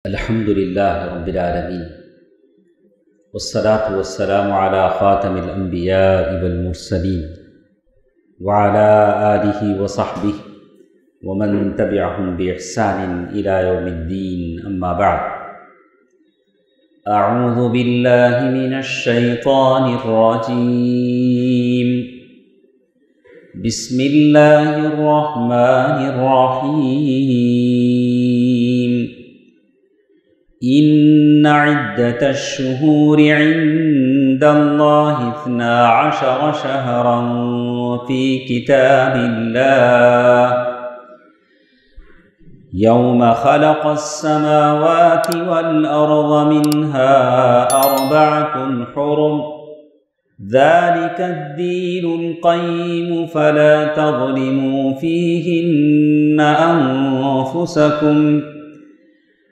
الحمد للہ رب العالمین والصلاة والسلام علی خاتم الانبیاء والمرسلین وعلى آلہ وصحبہ ومن تبعهم بإحسان إلى يوم الدین اما بعد اعوذ باللہ من الشیطان الرجیم بسم اللہ الرحمن الرحیم إن عدة الشهور عند الله 12 شهرا في كتاب الله يوم خلق السماوات والأرض منها 4 حرم ذلك الدين القيم فلا تظلموا فيهن أنفسكم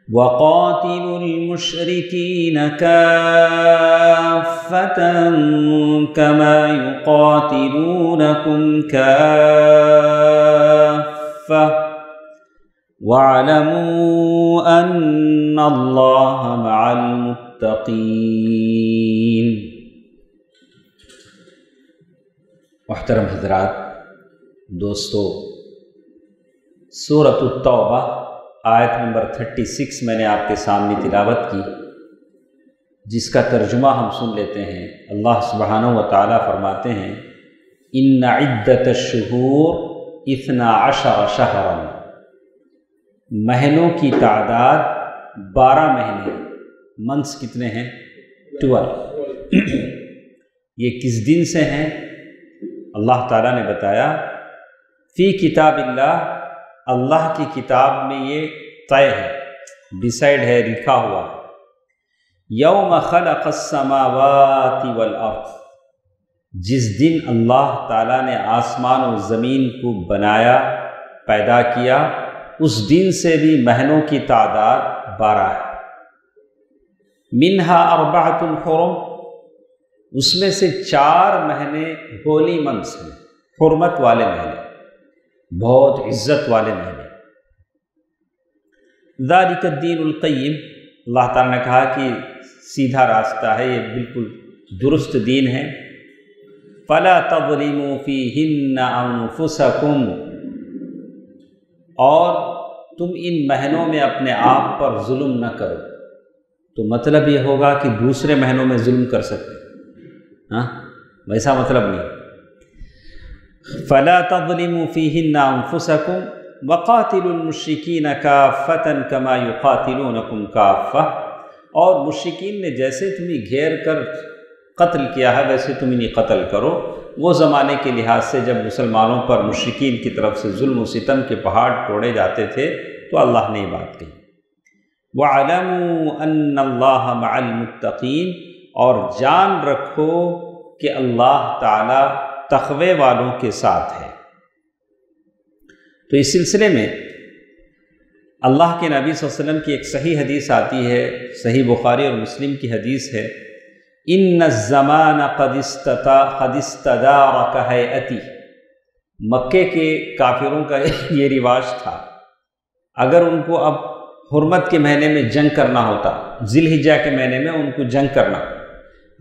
وقاتلوا المشركين كافة كما يقاتلونكم كافة واعلموا أن الله مع المتقين۔ محترم حضرات، دوستو، سورۃ التوبہ آیت نمبر 36 میں نے آپ کے سامنے تلاوت کی، جس کا ترجمہ ہم سن لیتے ہیں۔ اللہ سبحانہ و تعالیٰ فرماتے ہیں ان عدت الشہور 12 شہرا، مہینوں کی تعداد 12 مہینے، منتھس کتنے ہیں؟ 12۔ یہ کس دن سے ہیں؟ اللہ تعالیٰ نے بتایا فی کتاب اللہ، اللہ کی کتاب میں یہ طے ہے، ڈیسائیڈ ہے، لکھا ہوا ہے۔ یوم خلق السماوات والارض، جس دن اللہ تعالیٰ نے آسمان و زمین کو بنایا، پیدا کیا، اس دن سے بھی مہینوں کی تعداد 12 ہے۔ منہا 4 حرم، اس میں سے 4 مہینے ہولی منتھس ہیں، حرمت والے مہینے، بہت عزت والے مہینے۔ ذالک الدین القیم، اللہ تعالیٰ نے کہا کہ سیدھا راستہ ہے، یہ بالکل درست دین ہے۔ فلا تظلموا فیہن انفسکم، اور تم ان مہینوں میں اپنے آپ پر ظلم نہ کرو۔ تو مطلب یہ ہوگا کہ دوسرے مہینوں میں ظلم کر سکتے، ہاں، ویسا مطلب نہیں۔ فلا تظلموا فیہن انفسکم وقاتلوا المشرکین کافۃ کما یقاتلونکم کافۃ، اور مشرکین نے جیسے تمہیں گھیر کر قتل کیا ہے ویسے تم انہیں قتل کرو۔ وہ زمانے کے لحاظ سے جب مسلمانوں پر مشرکین کی طرف سے ظلم و ستم کے پہاڑ توڑے جاتے تھے تو اللہ نے یہ بات کہی۔ وَاعْلَمُوا أَنَّ اللَّهَ مَعَ الْمُتَّقِينَ، اور جان رکھو کہ اللہ تعالی تقوی والوں کے ساتھ ہے۔ تو اس سلسلے میں اللہ کے نبی صلی اللہ علیہ وسلم کی ایک صحیح حدیث آتی ہے، صحیح بخاری اور مسلم کی حدیث ہے، ان الزمان قد استدار کہیئتی، مکے کے کافروں کا یہ رواج تھا، اگر ان کو اب حرمت کے مہینے میں جنگ کرنا ہوتا، ذی الحجہ کے مہینے میں ان کو جنگ کرنا،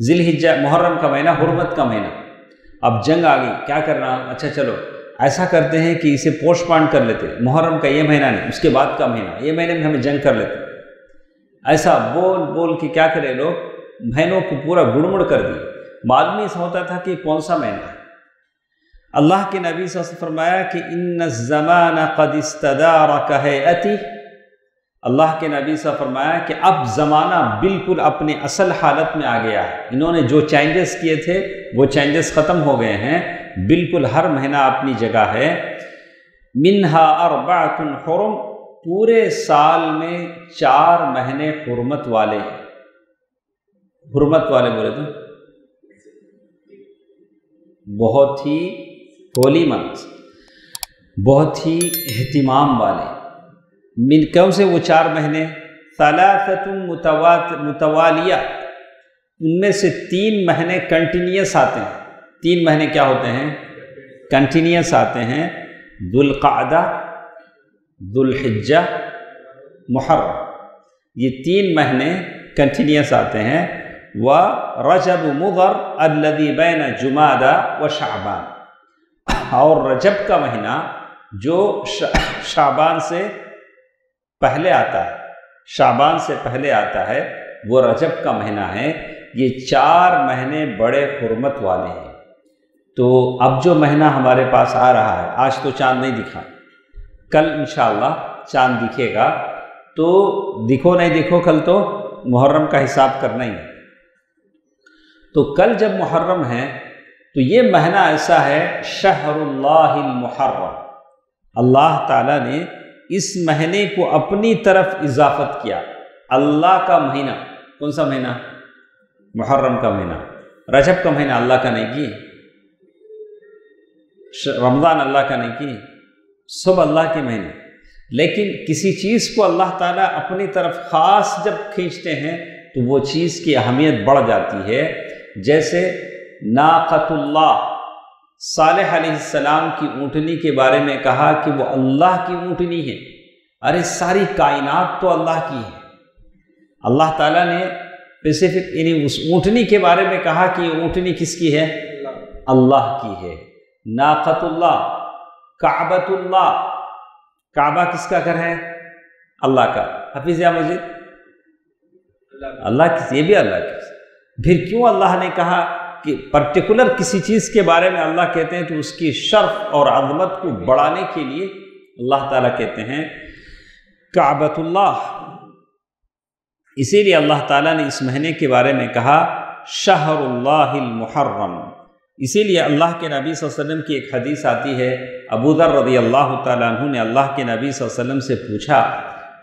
ذی الحجہ محرم کا مہینہ، حرمت کا مہینہ، اب جنگ آ گئی، کیا کرنا؟ اچھا چلو ایسا کرتے ہیں کہ اسے پوسٹ پان کر لیتے، محرم کا یہ مہینہ نہیں، اس کے بعد کا مہینہ، یہ مہینے میں ہمیں جنگ کر لیتے۔ ایسا بول بول کے کیا کرے لوگ، مہینوں کو پورا گڑمڑ کر دی، معلوم نہیں ہوتا تھا کہ کون سا مہینہ ہے۔ اللہ کے نبی صلی اللہ علیہ وسلم فرمایا کہ ان الزمان قد استدار کہیئتی، اللہ کے نبی صلی اللہ علیہ وسلم فرمایا کہ اب زمانہ بالکل اپنے اصل حالت میں آ گیا ہے، انہوں نے جو چینجز کیے تھے وہ چینجز ختم ہو گئے ہیں، بالکل ہر مہینہ اپنی جگہ ہے۔ منہا 4 حرم، پورے سال میں 4 مہینے حرمت والے ہیں۔ حرمت والے بولے تو بہت ہی ہولی منتھ، بہت ہی اہتمام والے۔ من کون سے وہ 4 مہینے؟ 3 متوالیہ، ان میں سے 3 مہینے کنٹینیوس آتے ہیں۔ 3 مہینے کیا ہوتے ہیں؟ کنٹینیوس آتے ہیں، ذوالقعدہ، ذوالحجہ، محرم۔ یہ 3 مہینے کنٹینیوس آتے ہیں۔ وَرَجَبُ مُضَر الَّذِي بَيْنَ جُمَادَ وَشَعْبَانَ، اور رجب کا مہینہ جو شعبان سے پہلے آتا ہے، شعبان سے پہلے آتا ہے، وہ رجب کا مہینہ ہے۔ یہ 4 مہینے بڑے حرمت والے ہیں۔ تو اب جو مہینہ ہمارے پاس آ رہا ہے، آج تو چاند نہیں دکھا، کل انشاءاللہ چاند دکھے گا، تو دکھو نہیں دکھو کل تو محرم کا حساب کرنا ہی ہے۔ تو کل جب محرم ہے تو یہ مہینہ ایسا ہے شہر اللہ المحرم، اللہ تعالیٰ نے اس مہینے کو اپنی طرف اضافت کیا۔ اللہ کا مہینہ، کون سا مہینہ؟ محرم کا مہینہ۔ رجب کا مہینہ اللہ کا نہیں کی، رمضان اللہ کا نہیں کی، سب اللہ کے مہینے۔ لیکن کسی چیز کو اللہ تعالیٰ اپنی طرف خاص جب کھینچتے ہیں تو وہ چیز کی اہمیت بڑھ جاتی ہے۔ جیسے ناقۃ اللہ، صالح علیہ السلام کی اونٹنی کے بارے میں کہا کہ وہ اللہ کی اونٹنی ہے۔ ارے ساری کائنات تو اللہ کی ہے، اللہ تعالیٰ نے اسپیسیفک یعنی اس اونٹنی کے بارے میں کہا کہ یہ اونٹنی کس کی ہے؟ اللہ کی ہے۔ ناقۃ اللہ، کعبۃ اللہ، کعبہ کس کا گھر ہے؟ اللہ کا۔ حفیظ یا مجید؟ اللہ کی، یہ بھی اللہ کی۔ پھر کیوں اللہ نے کہا کہ پرٹیکولر کسی چیز کے بارے میں اللہ کہتے ہیں تو اس کی شرف اور عظمت کو بڑھانے کے لیے اللہ تعالیٰ کہتے ہیں کعبۃ اللہ۔ اسی لیے اللہ تعالیٰ نے اس مہینے کے بارے میں کہا شہر اللہ المحرم۔ اسی لیے اللہ کے نبی صلی اللہ علیہ وسلم کی ایک حدیث آتی ہے، ابو ذر رضی اللہ تعالیٰ عنہ نے اللہ کے نبی صلی اللہ علیہ وسلم سے پوچھا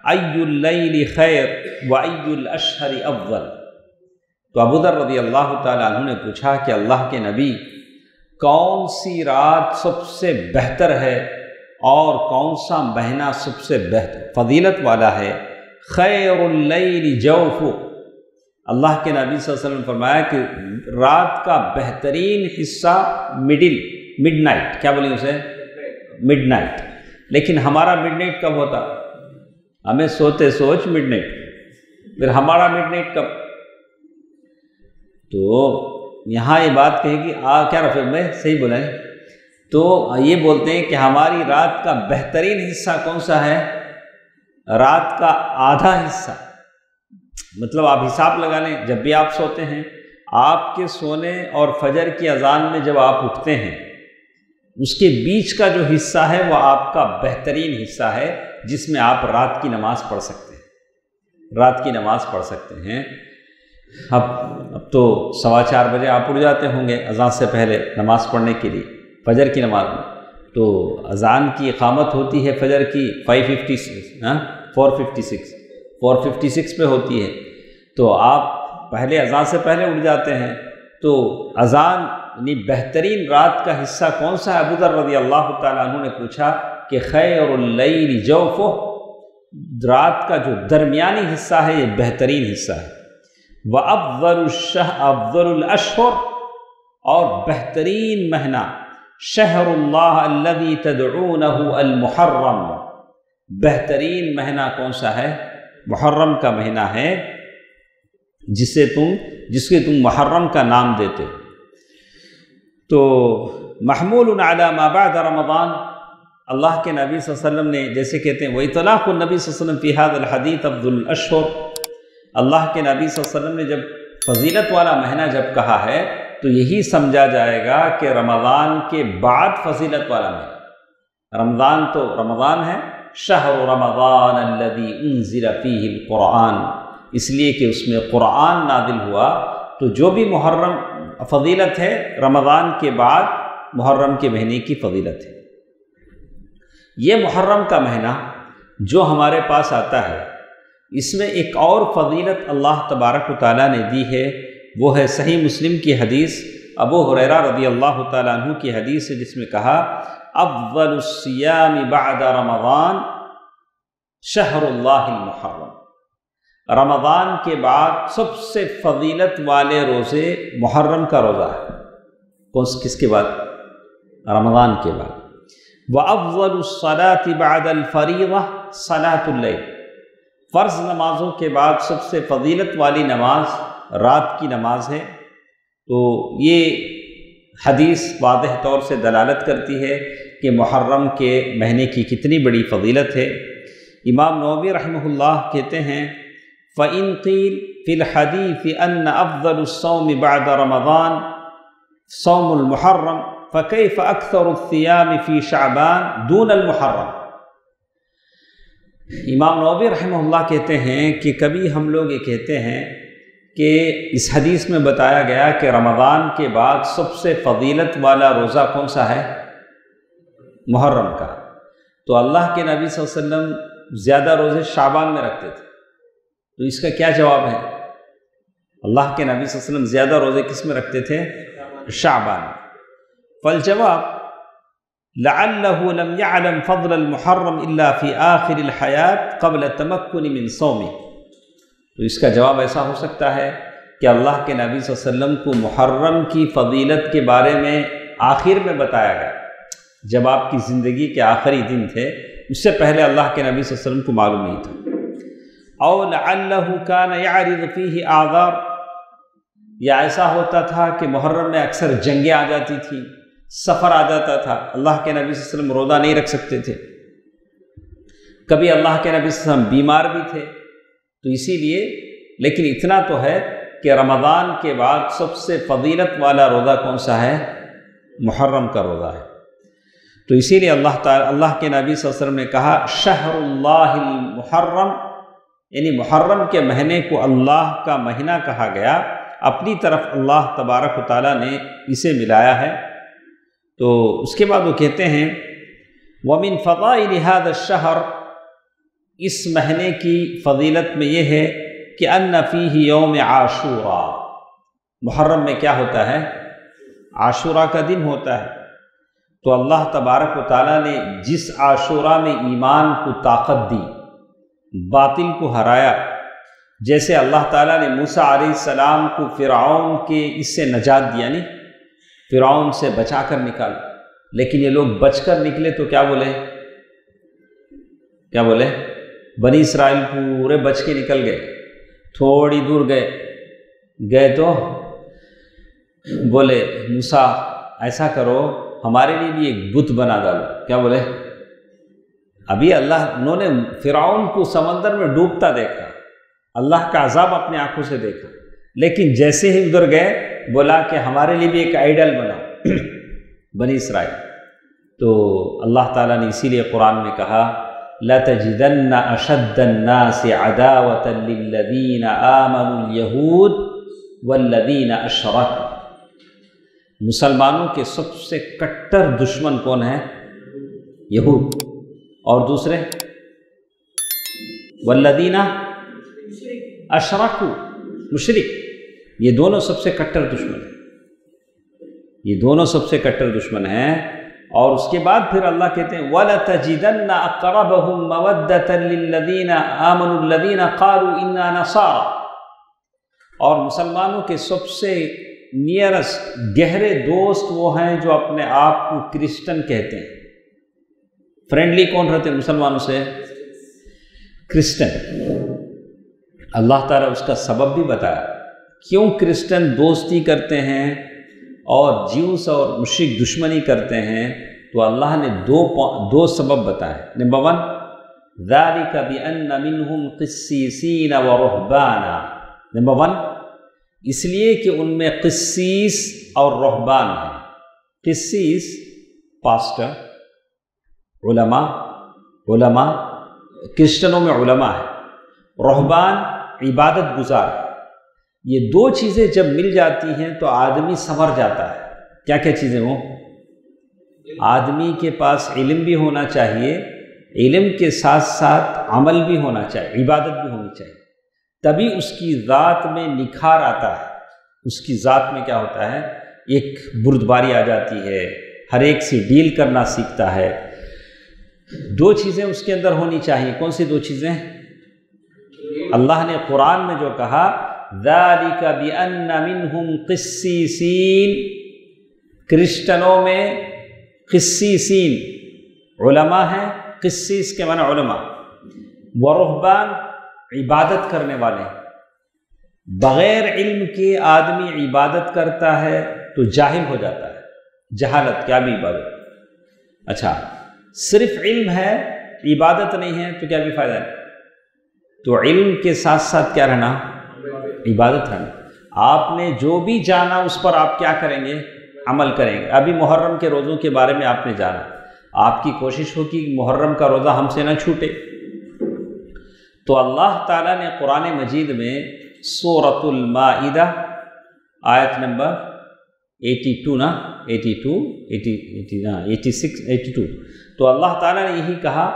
ای اللیل خیر و ای الاشہر افضل۔ تو ابو ذر رضی اللہ تعالیٰ عنہ نے پوچھا کہ اللہ کے نبی کون سی رات سب سے بہتر ہے اور کون سا مہینہ سب سے بہتر فضیلت والا ہے؟ خیر اللیل جوف، اللہ کے نبی صلی اللہ علیہ وسلم نے فرمایا کہ رات کا بہترین حصہ مڈ نائٹ، کیا بولیں اسے؟ Mid night. لیکن ہمارا مڈ نائٹ کب ہوتا؟ ہمیں سوتے سوچ مڈ نائٹ، پھر ہمارا مڈ نائٹ کب؟ تو یہاں یہ بات کہے گی کیا رفیق میں صحیح بولا ہے؟ تو یہ بولتے ہیں کہ ہماری رات کا بہترین حصہ کون سا ہے؟ رات کا آدھا حصہ۔ مطلب آپ حساب لگا لیں، جب بھی آپ سوتے ہیں، آپ کے سونے اور فجر کی اذان میں جب آپ اٹھتے ہیں، اس کے بیچ کا جو حصہ ہے وہ آپ کا بہترین حصہ ہے، جس میں آپ رات کی نماز پڑھ سکتے ہیں، رات کی نماز پڑھ سکتے ہیں۔ اب تو 4:15 بجے آپ اٹھ جاتے ہوں گے اذان سے پہلے نماز پڑھنے کے لیے، فجر کی نماز میں۔ تو اذان کی اقامت ہوتی ہے فجر کی 456 پہ ہوتی ہے، تو آپ پہلے اذان سے پہلے اٹھ جاتے ہیں۔ تو اذان یعنی بہترین رات کا حصہ کون سا ہے؟ ابو ذر رضی اللہ تعالیٰ عنہ نے پوچھا کہ خیر اللیل جوف، رات کا جو درمیانی حصہ ہے یہ بہترین حصہ ہے۔ وَأَفْضَلُ الْأَشْهُرِ، اور بہترین مہینہ شہر اللہ الذی تدعونہ المحرم، بہترین مہینہ کون سا ہے؟ محرم کا مہینہ ہے، جس کے تم محرم کا نام دیتے ہو۔ تو محمول علی ما بعد رمضان، اللہ کے نبی صلی اللہ علیہ وسلم نے جیسے کہتے ہیں وَإِطْلَاقُ النبی صلی اللہ علیہ وسلم فی ھذا الحدیث افضل الاشہر، اللہ کے نبی صلی اللہ علیہ وسلم نے جب فضیلت والا مہینہ جب کہا ہے تو یہی سمجھا جائے گا کہ رمضان کے بعد فضیلت والا مہینہ۔ رمضان تو رمضان ہے، شہر رمضان الذی انزل فیہ القرآن، اس لیے کہ اس میں قرآن نازل ہوا، تو جو بھی محرم فضیلت ہے رمضان کے بعد محرم کے مہینے کی فضیلت ہے۔ یہ محرم کا مہینہ جو ہمارے پاس آتا ہے، اس میں ایک اور فضیلت اللہ تبارک و تعالیٰ نے دی ہے، وہ ہے صحیح مسلم کی حدیث، ابو ہریرہ رضی اللہ تعالیٰ عنہ کی حدیث ہے، جس میں کہا افضل الصیام بعد رمضان شہر اللہ المحرم، رمضان کے بعد سب سے فضیلت والے روزے محرم کا روزہ ہے۔ کس کے بعد؟ رمضان کے بعد۔ وَأَفْضَلُ الصَّلَاةِ بَعْدَ الْفَرِيضَةِ صَلَاةُ اللَّيْلِ، فرض نمازوں کے بعد سب سے فضیلت والی نماز رات کی نماز ہے۔ تو یہ حدیث واضح طور سے دلالت کرتی ہے کہ محرم کے مہینے کی کتنی بڑی فضیلت ہے۔ امام نووی رحمہ اللہ کہتے ہیں فَإِن قِيلَ فِي الْحَدِيثِ أَنَّ أَفْضَلُ الصَّوْمِ بَعْدَ رَمَضَانَ صَوْمُ الْمُحَرَّمِ فَكَيْفَ أَكْثَرُ الصِّيَامِ فِي شَعْبَانَ دُونَ الْمُحَرَّمِ۔ امام نووی رحمہ اللہ کہتے ہیں کہ کبھی ہم لوگ یہ کہتے ہیں کہ اس حدیث میں بتایا گیا کہ رمضان کے بعد سب سے فضیلت والا روزہ کون سا ہے؟ محرم کا۔ تو اللہ کے نبی صلی اللہ علیہ وسلم زیادہ روزے شعبان میں رکھتے تھے، تو اس کا کیا جواب ہے؟ اللہ کے نبی صلی اللہ علیہ وسلم زیادہ روزے کس میں رکھتے تھے؟ شعبان۔ فالجواب لعلہ لم يعلم فضل المحرم الا فی آخر الحیات قبل التمکن من صومه۔ تو اس کا جواب ایسا ہو سکتا ہے کہ اللہ کے نبی صلی اللہ علیہ وسلم کو محرم کی فضیلت کے بارے میں آخر میں بتایا گیا، جب آپ کی زندگی کے آخری دن تھے، اس سے پہلے اللہ کے نبی صلی اللہ علیہ وسلم کو معلوم نہیں تھا۔ او لعلہ کان یعرض فیہ اعذار، یا ایسا ہوتا تھا کہ محرم میں اکثر جنگیں آ جاتی تھیں، سفر آ جاتا تھا، اللہ کے نبی صلی اللہ علیہ وسلم روزہ نہیں رکھ سکتے تھے، کبھی اللہ کے نبی صلی اللہ علیہ وسلم بیمار بھی تھے، تو اسی لیے۔ لیکن اتنا تو ہے کہ رمضان کے بعد سب سے فضیلت والا روزہ کون سا ہے؟ محرم کا روزہ ہے۔ تو اسی لیے اللہ کے نبی صلی اللہ علیہ وسلم نے کہا شہر اللہ المحرم، یعنی محرم کے مہینے کو اللہ کا مہینہ کہا گیا، اپنی طرف اللہ تبارک و تعالیٰ نے اسے ملایا ہے۔ تو اس کے بعد وہ کہتے ہیں وَمِن فضائل هذا الشہر، اس مہینے کی فضیلت میں یہ ہے کہ ان فیہ یوم عاشوراء، محرم میں کیا ہوتا ہے؟ عاشوراء کا دن ہوتا ہے۔ تو اللہ تبارک و تعالیٰ نے جس عاشوراء میں ایمان کو طاقت دی، باطل کو ہرایا، جیسے اللہ تعالیٰ نے موسیٰ علیہ السلام کو فرعون کے اس سے نجات دیا، نہیں فرعون سے بچا کر نکالا، لیکن یہ لوگ بچ کر نکلے تو کیا بولے؟ بنی اسرائیل پورے بچ کے نکل گئے، تھوڑی دور گئے تو بولے موسیٰ ایسا کرو ہمارے لیے بھی ایک بت بنا ڈالو، کیا بولے؟ ابھی انہوں نے فرعون کو سمندر میں ڈوبتا دیکھا، اللہ کا عذاب اپنے آنکھوں سے دیکھا، لیکن جیسے ہی ادھر گئے بولا کہ ہمارے لیے بھی ایک آئیڈل بناؤ بنی اسرائیل۔ تو اللہ تعالیٰ نے اسی لیے قرآن میں کہا لَتَجِدَنَّ أَشَدَّ النَّاسِ عَدَاوَةً لِلَّذِينَ آمَنُوا الْيَهُودِ وَالَّذِينَ أَشْرَكُوا، مسلمانوں کے سب سے کٹر دشمن کون ہے؟ یہود، اور دوسرے وَالَّذِينَ أَشْرَكُوا، مشرک، یہ دونوں سب سے کٹر دشمن ہیں، یہ دونوں سب سے کٹر دشمن ہیں۔ اور اس کے بعد پھر اللہ کہتے ہیں وَلَتَجِدَنَّ أَقْرَبَهُمْ مَوَدَّةً لِلَّذِينَ آمَنُوا الَّذِينَ قَالُوا إِنَّا نَصَارَى، اور مسلمانوں کے سب سے نیئرسٹ گہرے دوست وہ ہیں جو اپنے آپ کو کرسچن کہتے ہیں۔ فرینڈلی کون رہتے ہیں مسلمانوں سے؟ کرسچن۔ اللہ تعالیٰ اس کا سبب بھی بتایا کیوں کرسچن دوستی کرتے ہیں اور جیوس اور مشرک دشمنی کرتے ہیں، تو اللہ نے دو سبب بتائے۔ نمبر 1 ذَلِكَ بِأَنَّ مِنْهُمْ قِسِّيسِينَ وَرُهْبَانًا، نمبر 1 اس لیے کہ ان میں قسیس اور رہبان ہیں۔ قسیس پاسٹر، علماء کرسچنوں میں علماء ہے، رہبان عبادت گزار ہے۔ یہ دو چیزیں جب مل جاتی ہیں تو آدمی سنور جاتا ہے۔ کیا کیا چیزیں ہوں؟ آدمی کے پاس علم بھی ہونا چاہیے، علم کے ساتھ ساتھ عمل بھی ہونا چاہیے، عبادت بھی ہونی چاہیے، تبھی اس کی ذات میں نکھار آتا ہے۔ اس کی ذات میں کیا ہوتا ہے؟ ایک بردباری آ جاتی ہے، ہر ایک سے ڈیل کرنا سیکھتا ہے۔ دو چیزیں اس کے اندر ہونی چاہیے۔ کون سی دو چیزیں؟ اللہ نے قرآن میں جو کہا ذَلِكَ بِأَنَّ مِنْهُمْ قِسِّيسِينَ، کرسچنوں میں قسیسین علماء ہیں، قسیس کے معنی علماء، ورہبان عبادت کرنے والے ہیں۔ بغیر علم کے آدمی عبادت کرتا ہے تو جاہل ہو جاتا ہے، جہالت کیا بھی عبادت۔ اچھا، صرف علم ہے عبادت نہیں ہے تو کیا بھی فائدہ نہیں۔ تو علم کے ساتھ ساتھ کیا رہنا؟ عبادت رہنا۔ آپ نے جو بھی جانا اس پر آپ کیا کریں گے؟ عمل کریں گے۔ ابھی محرم کے روزوں کے بارے میں آپ نے جانا، آپ کی کوشش ہو کہ محرم کا روزہ ہم سے نہ چھوٹے۔ تو اللہ تعالیٰ نے قرآن مجید میں سورۃ المائدہ آیت نمبر 82 تو اللہ تعالیٰ نے یہی کہا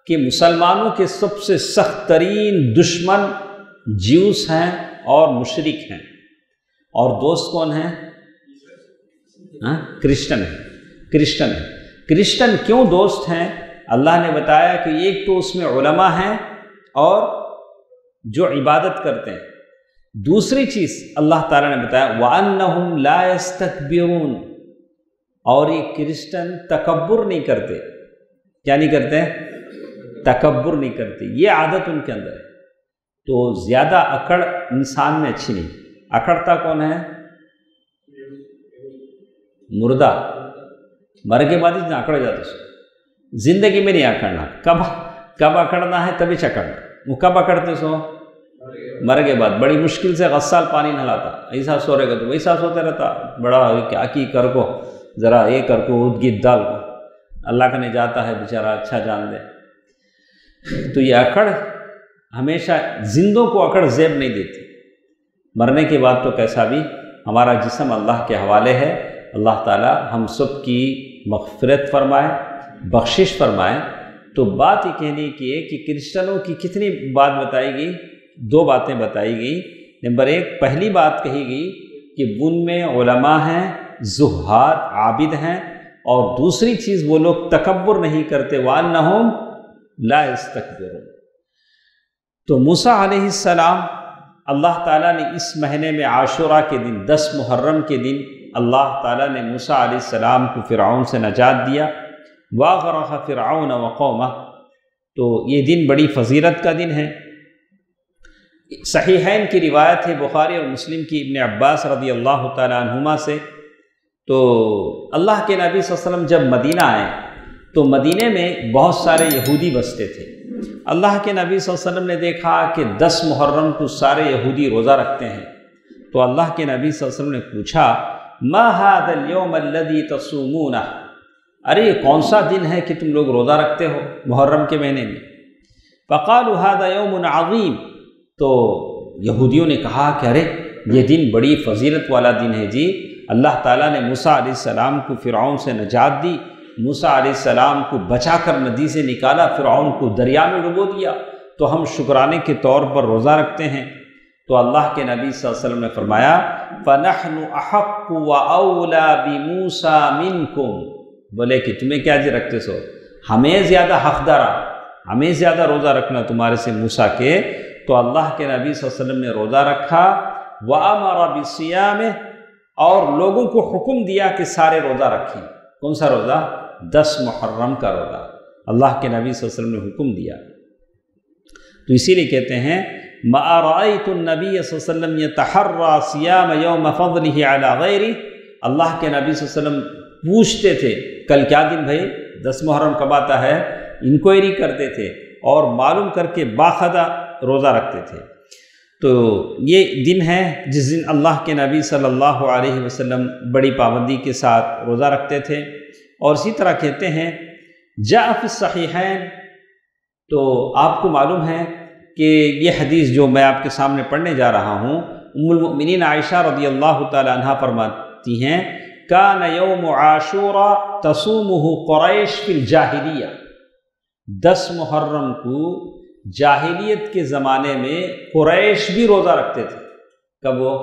کہ مسلمانوں کے سب سے سخت ترین دشمن جیوس ہیں اور مشرک ہیں، اور دوست کون ہیں؟ کرسچن ہیں۔ کرسچن کیوں دوست ہیں؟ اللہ نے بتایا کہ ایک تو اس میں علماء ہیں اور جو عبادت کرتے ہیں، دوسری چیز اللہ تعالیٰ نے بتایا وَأَنَّهُمْ لَا يَسْتَكْبِرُونَ، اور یہ کرسچن تکبر نہیں کرتے۔ کیا نہیں کرتے؟ تکبر نہیں کرتے، یہ عادت ان کے اندر ہے۔ تو زیادہ اکڑ انسان میں اچھی نہیں۔ اکڑتا کون ہے؟ مردہ، مر کے بعد اتنا اکڑ جاتا سو، زندگی میں نہیں اکڑنا۔ کب اکڑنا ہے؟ کبھی چکڑنا۔ وہ کب اکڑتے سو؟ مر کے بعد۔ بڑی مشکل سے غسال پانی نہ لاتا، ایسا سو رہے گا تو ویسا سوتے رہتا، بڑا کیا کی کر کو ذرا یہ کر کو اد گیت ڈال کو، اللہ کا نہیں جاتا ہے بیچارہ، اچھا جان دے۔ تو یہ اکڑ ہمیشہ زندوں کو اکڑ زیب نہیں دیتی، مرنے کے بعد تو کیسا بھی ہمارا جسم اللہ کے حوالے ہے۔ اللہ تعالیٰ ہم سب کی مغفرت فرمائے، بخشش فرمائے۔ تو بات یہ کہنے کی ہے کہ کرسچنوں کی کتنی بات بتائی گئی؟ 2 باتیں بتائی گئی۔ نمبر 1، پہلی بات کہی گئی کہ ان میں علماء ہیں، زہاد، عابد ہیں، اور دوسری چیز وہ لوگ تکبر نہیں کرتے، وَأَنَّهُمْ لَا يَسْتَكْبِرُونَ۔ تو موسیٰ علیہ السلام، اللہ تعالیٰ نے اس مہینے میں عاشوراء کے دن 10 محرم کے دن اللہ تعالیٰ نے موسیٰ علیہ السلام کو فرعون سے نجات دیا، وَأَغْرَقَ فِرْعَوْنَ وَقَوْمَهُ۔ تو یہ دن بڑی فضیلت کا دن ہے۔ صحیحین کی روایت ہے، بخاری اور مسلم کی، ابن عباس رضی اللہ تعالیٰ عنہما سے۔ تو اللہ کے نبی صلی اللہ علیہ وسلم جب مدینہ آئے تو مدینے میں بہت سارے یہودی بستے تھے۔ اللہ کے نبی صلی اللہ علیہ وسلم نے دیکھا کہ 10 محرم کو سارے یہودی روزہ رکھتے ہیں، تو اللہ کے نبی صلی اللہ علیہ وسلم نے پوچھا ما هذا اليوم الذي تصومون، ارے یہ کون سا دن ہے کہ تم لوگ روزہ رکھتے ہو محرم کے مہینے میں؟ فقالوا هذا يوم عظیم، تو یہودیوں نے کہا کہ ارے یہ دن بڑی فضیلت والا دن ہے جی، اللہ تعالیٰ نے موسیٰ علیہ السلام کو فرعون سے نجات دی، موسیٰ علیہ السلام کو بچا کر ندی سے نکالا، فرعون کو دریا میں ڈبو دیا، تو ہم شکرانے کے طور پر روزہ رکھتے ہیں۔ تو اللہ کے نبی صلی اللہ علیہ وسلم نے فرمایا فَنَحْنُ أَحَقُّ وَأَوْلَى بِمُوسَىٰ مِنْكُمْ، بولے کہ تمہیں کیا جی رکھتے سو، ہمیں زیادہ حقدار، ہمیں زیادہ روزہ رکھنا تمہارے سے موسیٰ کے۔ تو اللہ کے نبی صلی اللہ علیہ وسلم نے روزہ رکھا، وَأَمَرَ بِصِيَامِهِ، اور لوگوں کو حکم دیا کہ سارے روزہ رکھیں۔ کون سا روزہ؟ 10 محرم کا روزہ اللہ کے نبی صلی اللہ علیہ وسلم نے حکم دیا۔ تو اسی لیے کہتے ہیں مَا رَأَيْتُ النَّبِيَّ صلی اللہ علیہ وسلم يَتَحَرَّى صِيَامَ يَوْمَ فَضْلِهِ عَلَى غَيْرِهِ، اللہ کے نبی صلی اللہ علیہ وسلم پوچھتے تھے کل کیا دن بھائی، 10 محرم کب آتا ہے، انکوائری کرتے تھے اور معلوم کر کے باخدا روزہ رکھتے تھے۔ تو یہ دن ہے جس دن اللہ کے نبی صلی اللہ علیہ وسلم بڑی پابندی کے ساتھ روزہ رکھتے تھے۔ اور اسی طرح کہتے ہیں جاء فی الصحیحین، تو آپ کو معلوم ہے کہ یہ حدیث جو میں آپ کے سامنے پڑھنے جا رہا ہوں، ام المؤمنین عائشہ رضی اللہ تعالی عنہا فرماتی ہیں کان یوم عاشوراء تصومہ قریش فی الجاہلیہ، 10 محرم کو جاہلیت کے زمانے میں قریش بھی روزہ رکھتے تھے۔ کب وہ؟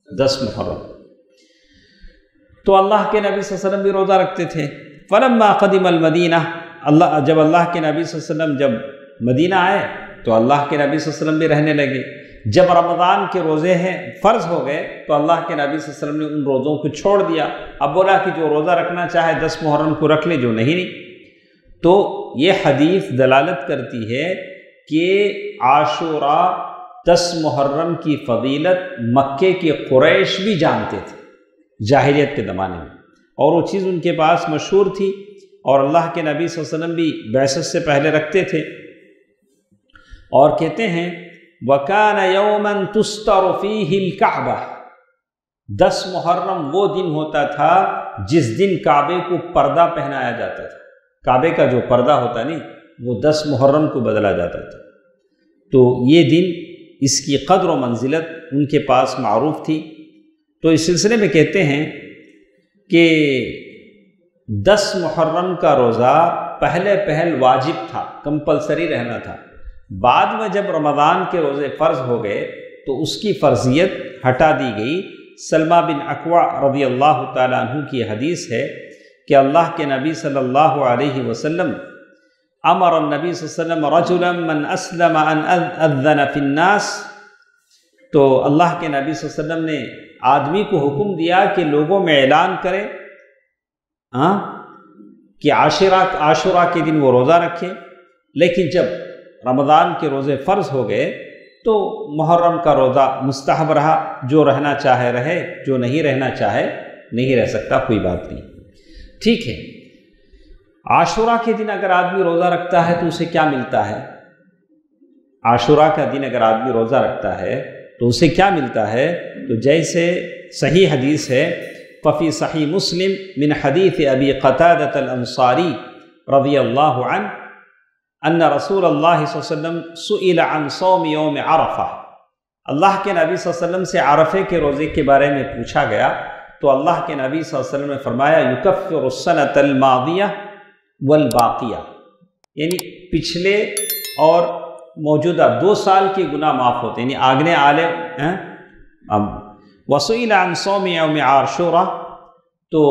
10 محرم۔ تو اللہ کے نبی صلی اللہ علیہ وسلم بھی روزہ رکھتے تھے۔ فلما قدم المدینہ، جب اللہ کے نبی صلی اللہ علیہ وسلم جب مدینہ آئے تو اللہ کے نبی صلی اللہ علیہ وسلم بھی رہنے لگے۔ جب رمضان کے روزے ہیں فرض ہو گئے تو اللہ کے نبی صلی اللہ علیہ وسلم نے ان روزوں کو چھوڑ دیا۔ اب بولا کہ جو روزہ رکھنا چاہے 10 محرم کو رکھ لے، جو نہیں۔ تو یہ حدیث دلالت کرتی ہے کہ عاشورہ 10 محرم کی فضیلت مکے کے قریش بھی جانتے تھے جاہلیت کے زمانے میں، اور وہ چیز ان کے پاس مشہور تھی، اور اللہ کے نبی صلی اللہ علیہ وسلم بھی بعثت سے پہلے رکھتے تھے۔ اور کہتے ہیں وَكَانَ يَوْمًا تُسْتَرُ فِيهِ الْكَعْبَةُ، 10 محرم وہ دن ہوتا تھا جس دن کعبے کو پردہ پہنایا جاتا تھا۔ کعبے کا جو پردہ ہوتا نہیں، وہ 10 محرم کو بدلا جاتا تھا۔ تو یہ دن، اس کی قدر و منزلت ان کے پاس معروف تھی۔ تو اس سلسلے میں کہتے ہیں کہ 10 محرم کا روزہ پہل واجب تھا، کمپلسری رہنا تھا۔ بعد میں جب رمضان کے روزے فرض ہو گئے تو اس کی فرضیت ہٹا دی گئی۔ سلمہ بن اکوع رضی اللہ تعالیٰ عنہ کی حدیث ہے کہ اللہ کے نبی صلی اللہ علیہ وسلم امر النبی صلی اللہ علیہ وسلم رجلا من اسلم ان اذن فی الناس، تو اللہ کے نبی صلی اللہ علیہ وسلم نے آدمی کو حکم دیا کہ لوگوں میں اعلان کرے کہ عاشورہ کے دن وہ روزہ رکھیں، لیکن جب رمضان کے روزے فرض ہو گئے تو محرم کا روزہ مستحب رہا، جو رہنا چاہے رہے، جو نہیں رہنا چاہے نہیں رہ سکتا، کوئی بات نہیں۔ ٹھیک ہے، عاشورہ کے دن اگر آدمی روزہ رکھتا ہے تو اسے کیا ملتا ہے؟ عاشورہ کا دن اگر آدمی روزہ رکھتا ہے تو اسے کیا ملتا ہے؟ تو جیسے صحیح حدیث ہے، ففی صحیح مسلم من حدیث ابی قتادۃ الانصاری رضی اللہ عنہ ان رسول اللہ صلی اللہ علیہ وسلم سئل عن صوم یوم عرفہ، اللہ کے نبی صلی اللہ علیہ وسلم سے عرفے کے روزے کے بارے میں پوچھا گیا تو اللہ کے نبی صلی اللہ علیہ وسلم نے فرمایا یکفر السنۃ الماضیہ والباقیہ، یعنی پچھلے اور موجودہ 2 سال کے گناہ معاف ہوتے ہیں، یعنی آگنے آلے۔ وسئل عن صوم یوم عاشورہ، تو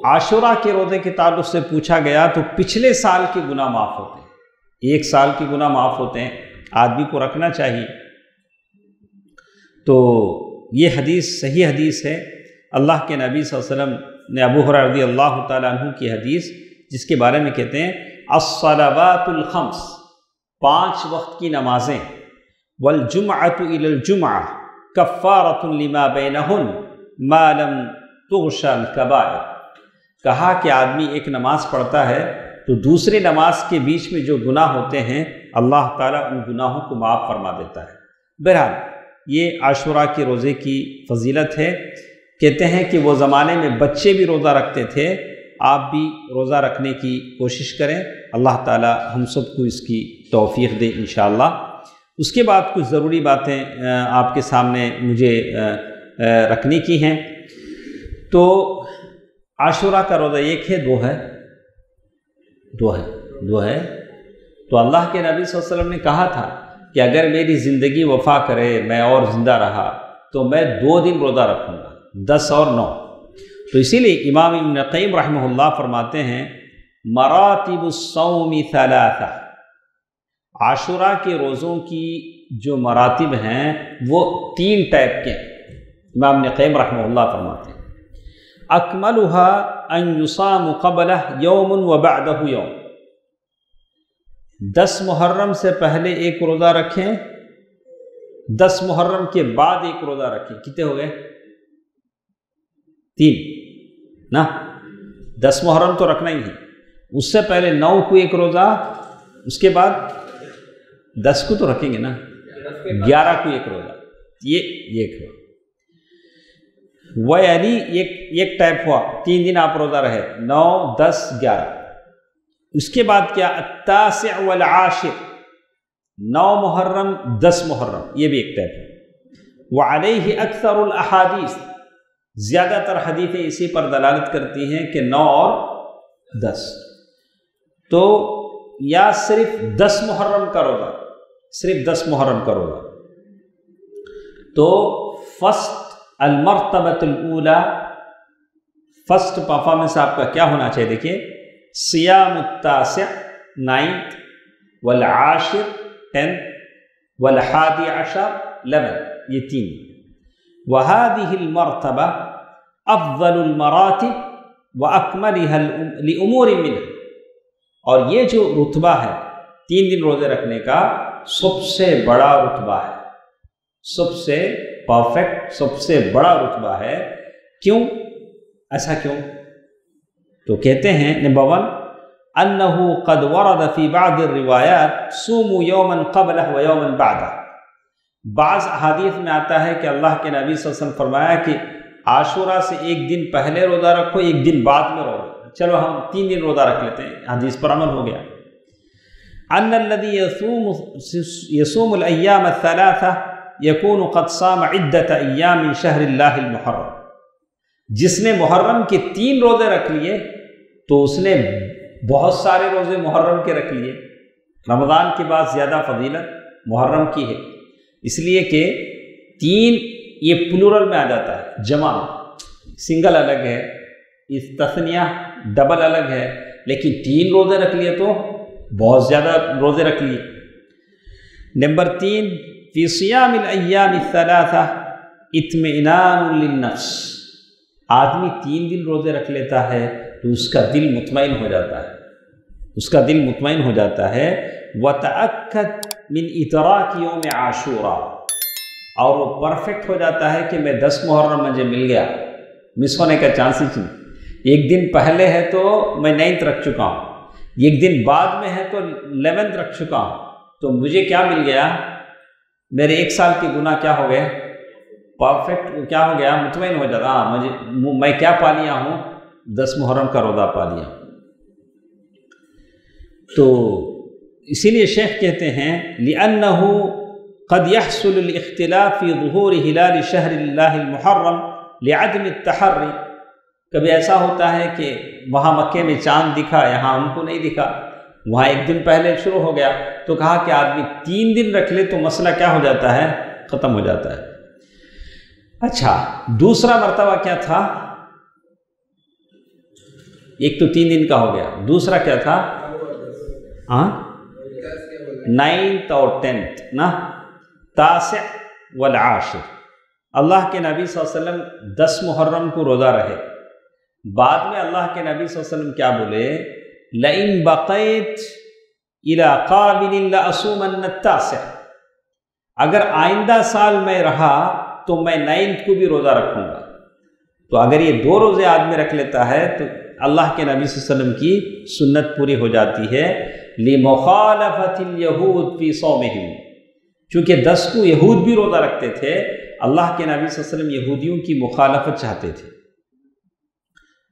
عاشورہ کے روزے کے تعلق سے پوچھا گیا تو پچھلے سال کے گناہ معاف ہوتے ہیں، 1 سال کے گناہ معاف ہوتے ہیں، آدمی کو رکھنا چاہیے۔ تو یہ حدیث صحیح حدیث ہے۔ اللہ کے نبی صلی اللہ علیہ وسلم نے ابو ہریرہ رضی اللہ تعالیٰ عنہ کی حدیث جس کے بارے میں کہتے ہیں الصلوات الخمس، 5 وقت کی نمازیں، والجمعۃ الی الجمعہ کفارۃ لما بینہن ما لم تغش الکبائر، کہا کہ آدمی ایک نماز پڑھتا ہے تو دوسری نماز کے بیچ میں جو گناہ ہوتے ہیں اللہ تعالیٰ ان گناہوں کو معاف فرما دیتا ہے۔ بہرحال یہ عاشورہ کے روزے کی فضیلت ہے۔ کہتے ہیں کہ وہ زمانے میں بچے بھی روزہ رکھتے تھے، آپ بھی روزہ رکھنے کی کوشش کریں، اللہ تعالیٰ ہم سب کو اس کی توفیق دے انشاءاللہ۔ اس کے بعد کچھ ضروری باتیں آپ کے سامنے مجھے رکھنے کی ہیں۔ تو عاشورہ کا روزہ 1 ہے 2 ہے؟ 2 ہے۔ تو اللہ کے نبی صلی اللہ علیہ وسلم نے کہا تھا کہ اگر میری زندگی وفا کرے، میں اور زندہ رہا تو میں 2 دن روزہ رکھوں گا، 10 اور 9۔ تو اسی لیے امام ابن قیم رحمہ اللہ فرماتے ہیں مراتب الصوم 3، عاشورہ کے روزوں کی جو مراتب ہیں وہ 3 ٹائپ کے ہیں۔ امام ابن قیم رحمہ اللہ فرماتے ہیں اکملها ان یصام قبلہ یوم و بعدہ یوم، 10 محرم سے پہلے ایک روزہ رکھیں، 10 محرم کے بعد ایک روزہ رکھیں، کتنے ہو گئے؟ 3 نا، 10 محرم تو رکھنا ہی ہے، اس سے پہلے 9 کو ایک روزہ، اس کے بعد 10 کو تو رکھیں گے نا، 11 کو ایک روزہ، یہ ایک ہوا۔ ویلی ایک ٹائپ ہوا، 3 دن آپ روزہ رہے، 9 10 11۔ اس کے بعد کیا؟ التاسع والعاشر، 9 محرم 10 محرم، یہ بھی ایک ٹائپ ہے۔ وعلیہ اکثر الاحادیث، زیادہ تر حدیثیں اسی پر دلالت کرتی ہیں کہ 9 اور 10۔ تو یا صرف 10 محرم کا روزہ، صرف 10 محرم کا روزہ۔ تو فرسٹ المرتبۃ الاولی، فرسٹ پرفارمنس آپ کا کیا ہونا چاہیے؟ دیکھیے صیام التاسع 9، والعاشر 10، والحادی عشر 11، یہ 3۔ وهذه المرتبہ افضل المراتب واکملها لامور منها، اور یہ جو رتبہ ہے 3 دن روزے رکھنے کا، سب سے بڑا رتبہ ہے، سب سے پرفیکٹ، سب سے بڑا رتبہ ہے۔ کیوں؟ ایسا کیوں؟ تو کہتے ہیں نمبر 1 انہ قد ورد فی بعض الروایات صوموا یوما قبلہ و یوما بعدہ۔ بعض احادیث میں آتا ہے کہ اللہ کے نبی صلی اللہ علیہ وسلم فرمایا کہ عاشورہ سے ایک دن پہلے روزہ رکھو، ایک دن بعد میں روزہ، چلو ہم 3 دن روزہ رکھ لیتے ہیں، حدیث پر عمل ہو گیا۔ ان الذي يصوم الايام الثلاثه يكون قد صام عدة ایام من شہر اللہ المحرم، جس نے محرم کے 3 روزے رکھ لیے تو اس نے بہت سارے روزے محرم کے رکھ لیے۔ رمضان کے بعد زیادہ فضیلت محرم کی ہے، اس لیے کہ 3 یہ پلورل میں آ جاتا ہے، جمع سنگل الگ ہے، تثنیہ ڈبل الگ ہے، لیکن 3 روزے رکھ لیے تو بہت زیادہ روزے رکھ لیے۔ نمبر 3 فی صیام الایام الثلاثہ اطمئنان للنفس، آدمی 3 دن روزے رکھ لیتا ہے تو اس کا دل مطمئن ہو جاتا ہے، اس کا دل مطمئن ہو جاتا ہے۔ وتأکد من ادراک یوم عاشورہ، اور وہ پرفیکٹ ہو جاتا ہے کہ میں 10 محرم مجھے مل گیا، مس ہونے کا چانس ہی نہیں۔ ایک دن پہلے ہے تو میں 9 رکھ چکا ہوں، ایک دن بعد میں ہے تو 11 رکھ چکا ہوں، تو مجھے کیا مل گیا؟ میرے 1 سال کے گناہ کیا ہو گئے؟ پرفیکٹ کیا ہو گیا؟ مطمئن ہو جاتا، ہاں میں کیا پا لیا ہوں؟ 10 محرم کا روزہ پا لیا۔ تو اسی لیے شیخ کہتے ہیں لِأَنَّهُ قد يحصل الاختلاف في ظهور هلال شهر الله المحرم لعدم التحري، کبھی ایسا ہوتا ہے کہ وہاں مکے میں چاند دکھا، یہاں ہم کو نہیں دکھا، وہاں 1 دن پہلے شروع ہو گیا، تو کہا کہ آدمی 3 دن رکھ لے تو مسئلہ کیا ہو جاتا ہے؟ ختم ہو جاتا ہے۔ اچھا، دوسرا مرتبہ کیا تھا؟ ایک تو 3 دن کا ہو گیا، دوسرا کیا تھا؟ 9 اور 10 نا، 9 والعاشر۔ اللہ کے نبی صلی اللہ علیہ وسلم 10 محرم کو روزہ رہے، بعد میں اللہ کے نبی صلی اللہ علیہ وسلم کیا بولے؟ لئن بقیت الی قابل لأصومن التاسع، اگر آئندہ سال میں رہا تو میں 9 کو بھی روزہ رکھوں گا۔ تو اگر یہ 2 روزے آدمی رکھ لیتا ہے تو اللہ کے نبی صلی اللہ علیہ وسلم کی سنت پوری ہو جاتی ہے۔ لمخالفت الیہود فی صومہم، چونکہ 10 کو یہود بھی روزہ رکھتے تھے، اللہ کے نبی صلی اللہ علیہ وسلم یہودیوں کی مخالفت چاہتے تھے،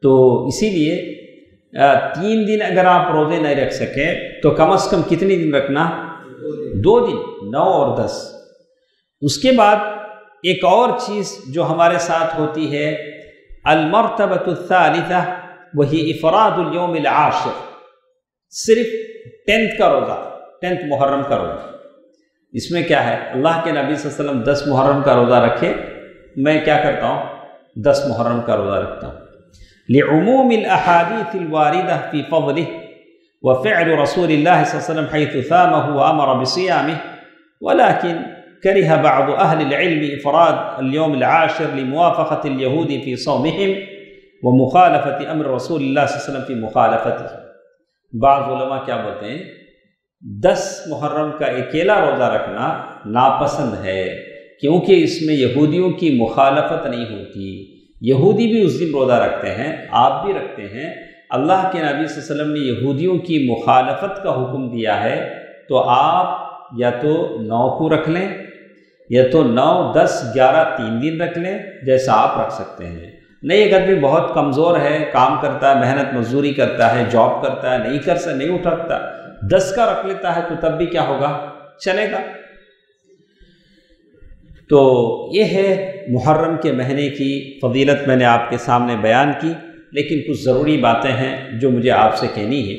تو اسی لیے 3 دن اگر آپ روزے نہیں رکھ سکیں تو کم از کم کتنے دن رکھنا؟ 2 دن، 9 اور 10۔ اس کے بعد ایک اور چیز جو ہمارے ساتھ ہوتی ہے، المرتبۃ الثالثہ، وہی افراد الیوم العاشر، صرف 10 کا روزہ، 10 محرم کا روزہ۔ اس میں کیا ہے؟ اللہ کے نبی صلی اللہ علیہ وسلم 10 محرم کا روزہ رکھے، میں کیا کرتا ہوں؟ 10 محرم کا روزہ رکھتا ہوں۔ لعموم الاحادیث الواردہ فی فضلہ وفعل رسول اللہ صلی اللہ علیہ وسلم حیث ثامہ وامر بصیامہ، ولكن کرہ بعض اہل العلم افراد اليوم العاشر لموافقۃ اليہود فی صومہم ومخالفت امر رسول اللہ صلی اللہ علیہ وسلم فی مخالفتہ۔ بعض علماء کیا بولتے ہیں؟ 10 محرم کا اکیلا روزہ رکھنا ناپسند ہے، کیونکہ اس میں یہودیوں کی مخالفت نہیں ہوتی۔ یہودی بھی اس دن روزہ رکھتے ہیں، آپ بھی رکھتے ہیں، اللہ کے نبی صلی اللہ علیہ وسلم نے یہودیوں کی مخالفت کا حکم دیا ہے، تو آپ یا تو 9 کو رکھ لیں، یا تو 9، 10، 11 3 دن رکھ لیں، جیسا آپ رکھ سکتے ہیں۔ نہیں، اگر بھی بہت کمزور ہے، کام کرتا ہے، محنت مزدوری کرتا ہے، جاب کرتا ہے، نہیں اٹھتا، 10 کا رکھ لیتا ہے تو تب بھی کیا ہوگا؟ چلے گا۔ تو یہ ہے محرم کے مہینے کی فضیلت، میں نے آپ کے سامنے بیان کی، لیکن کچھ ضروری باتیں ہیں جو مجھے آپ سے کہنی ہے۔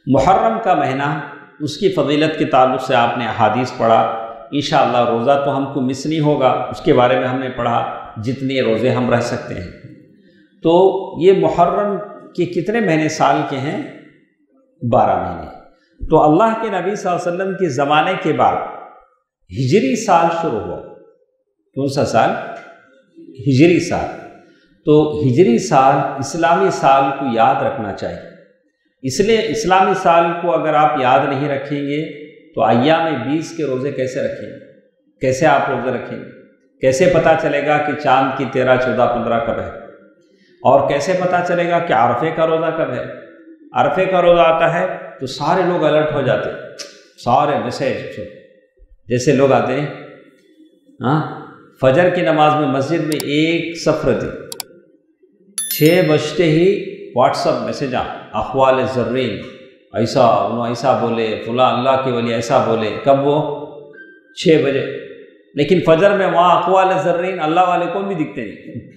محرم کا مہینہ، اس کی فضیلت کے تعلق سے آپ نے احادیث پڑھا، انشاءاللہ روزہ تو ہم کو مس نہیں ہوگا، اس کے بارے میں ہم نے پڑھا، جتنے روزے ہم رہ سکتے ہیں۔ تو یہ محرم کے کتنے مہینے سال کے ہیں؟ 12 مہینے۔ تو اللہ کے نبی صلی اللہ علیہ وسلم کے زمانے کے بعد ہجری سال شروع ہوا۔ کون سا سال؟ ہجری سال۔ تو ہجری سال اسلامی سال کو یاد رکھنا چاہیے، اس لیے اسلامی سال کو اگر آپ یاد نہیں رکھیں گے تو ایام 20 کے روزے کیسے رکھیں گے؟ کیسے آپ روزے رکھیں گے؟ کیسے پتہ چلے گا کہ چاند کی 13, 14, 15 کب ہے؟ اور کیسے پتہ چلے گا کہ عرفے کا روزہ کب ہے؟ عرفے کا روزہ آتا ہے تو سارے لوگ الرٹ ہو جاتے ہیں، سارے میسیج جیسے لوگ آتے ہیں فجر کی نماز میں مسجد میں ایک صف رہتی، 6 بجتے ہی واٹس اپ میسیج اقوال زرین، ایسا انہوں ایسا بولے، فلاں اللہ کے ولی ایسا بولے، کب وہ 6 بجے، لیکن فجر میں وہاں اقوال زرین اللہ والے کو بھی دکھتے نہیں،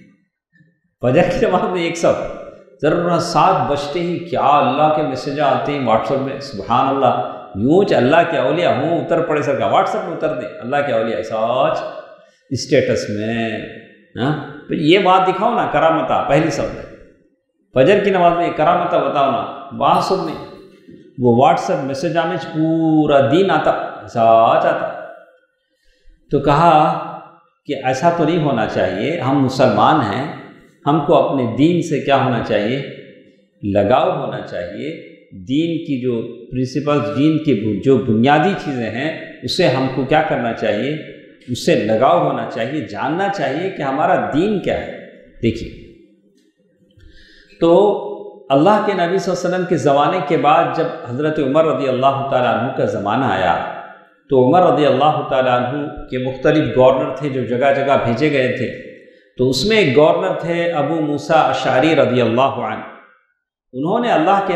فجر کی نماز میں ایک صف، ضرور 7 بجتے ہی کیا اللہ کے میسیج آتے ہیں واٹس ایپ میں، سبحان اللہ، یوں اللہ کے اولیاء ہوں اتر پڑے سر کا واٹس ایپ میں اتر دیں اللہ کے اولیاء سچ اسٹیٹس میں، تو یہ بات دکھاؤ نا کرامتہ پہلی صف میں، فجر کی نماز میں کرامتہ بتاؤ نا، وہاں سب میں وہ واٹس ایپ میسیج میں پورا دین آتا سچ آتا، تو کہا کہ ایسا تو نہیں ہونا چاہیے، ہم مسلمان ہیں، ہم کو اپنے دین سے کیا ہونا چاہیے؟ لگاؤ ہونا چاہیے، دین کی جو پرنسپلز، دین کی جو بنیادی چیزیں ہیں اسے ہم کو کیا کرنا چاہیے؟ اس سے لگاؤ ہونا چاہیے، جاننا چاہیے کہ ہمارا دین کیا ہے۔ دیکھیے تو اللہ کے نبی صلی اللہ علیہ وسلم کے زمانے کے بعد جب حضرت عمر رضی اللہ تعالیٰ عنہ کا زمانہ آیا تو عمر رضی اللہ تعالیٰ عنہ کے مختلف گورنر تھے جو جگہ جگہ بھیجے گئے تھے، تو اس میں ایک گورنر تھے ابو موسیٰ اشعری رضی اللہ عنہ، انہوں نے اللہ کے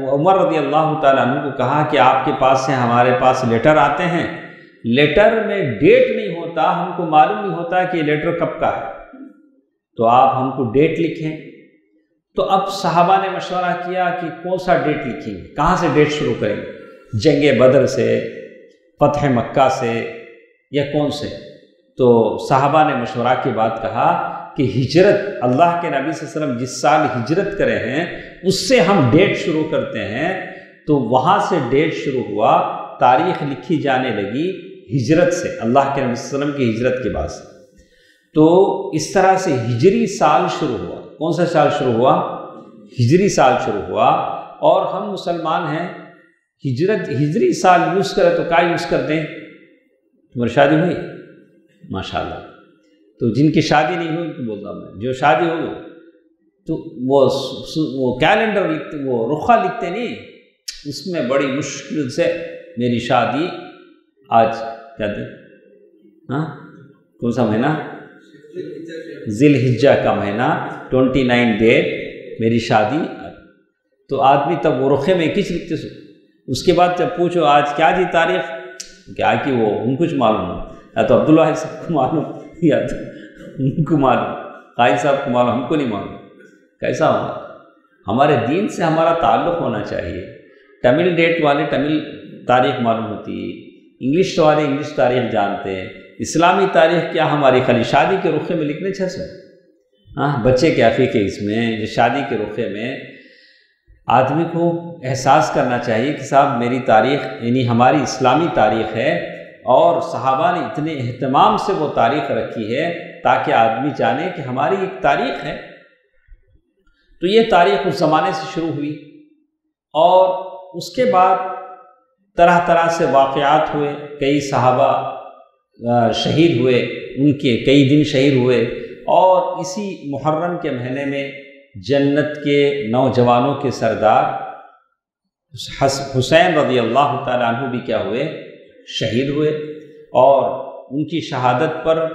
عمر رضی اللہ تعالیٰ عنہ کو کہا کہ آپ کے پاس سے ہمارے پاس لیٹر آتے ہیں، لیٹر میں ڈیٹ نہیں ہوتا، ہم کو معلوم نہیں ہوتا کہ یہ لیٹر کب کا ہے، تو آپ ہم کو ڈیٹ لکھیں۔ تو اب صحابہ نے مشورہ کیا کہ کون سا ڈیٹ لکھیں گے، کہاں سے ڈیٹ شروع کریں گے، جنگ بدر سے، فتح مکہ سے، یا کون سے؟ تو صحابہ نے مشورہ کے بعد کہا کہ ہجرت، اللہ کے نبی صلی اللہ علیہ وسلم جس سال ہجرت کرے ہیں اس سے ہم ڈیٹ شروع کرتے ہیں، تو وہاں سے ڈیٹ شروع ہوا، تاریخ لکھی جانے لگی ہجرت سے، اللہ کے نبی صلی اللہ علیہ وسلم کی ہجرت کے بعد سے، تو اس طرح سے ہجری سال شروع ہوا۔ کون سا سال شروع ہوا؟ ہجری سال شروع ہوا، اور ہم مسلمان ہیں، ہجری سال یوز کرے تو کیا یوز کرتے ہیں؟ تمہاری شادی ہوئی؟ ماشاءاللہ، تو جن کی شادی نہیں ہوئی ان کو بولتا ہوں میں، جو شادی ہو تو وہ کیلنڈر لکھتے، وہ رخہ لکھتے نہیں، اس میں بڑی مشکل سے میری شادی آج کہتے ہیں کون سا مہینہ؟ ذی الحجہ کا مہینہ، 29 ڈیٹ میری شادی، تو آدمی تب وہ رخے میں کچھ لکھتے سو، اس کے بعد جب پوچھو آج کیا جی تاریخ، کیا کہ وہ ان کچھ معلوم ہو، یا تو عبداللہ صاحب کو معلوم، یا تو ان کو معلوم، قائد صاحب کو معلوم، ہم کو نہیں معلوم، کیسا ہوگا؟ ہمارے دین سے ہمارا تعلق ہونا چاہیے، تمل ڈیٹ والے تمل تاریخ معلوم ہوتی ہے، انگلش والے انگلش تاریخ جانتے ہیں، اسلامی تاریخ کیا ہماری خالی شادی کے رخے میں لکھنے چھ بچے کے عقیقے اس میں، شادی کے رخے میں آدمی کو احساس کرنا چاہیے کہ صاحب میری تاریخ یعنی ہماری اسلامی تاریخ ہے، اور صحابہ نے اتنے اہتمام سے وہ تاریخ رکھی ہے تاکہ آدمی جانے کہ ہماری ایک تاریخ ہے۔ تو یہ تاریخ اس زمانے سے شروع ہوئی، اور اس کے بعد طرح طرح سے واقعات ہوئے، کئی صحابہ شہید ہوئے، ان کے کئی دن شہید ہوئے، اور اسی محرم کے مہینے میں جنت کے نوجوانوں کے سردار حسین رضی اللہ تعالیٰ عنہ بھی کیا ہوئے؟ شہید ہوئے، اور ان کی شہادت پر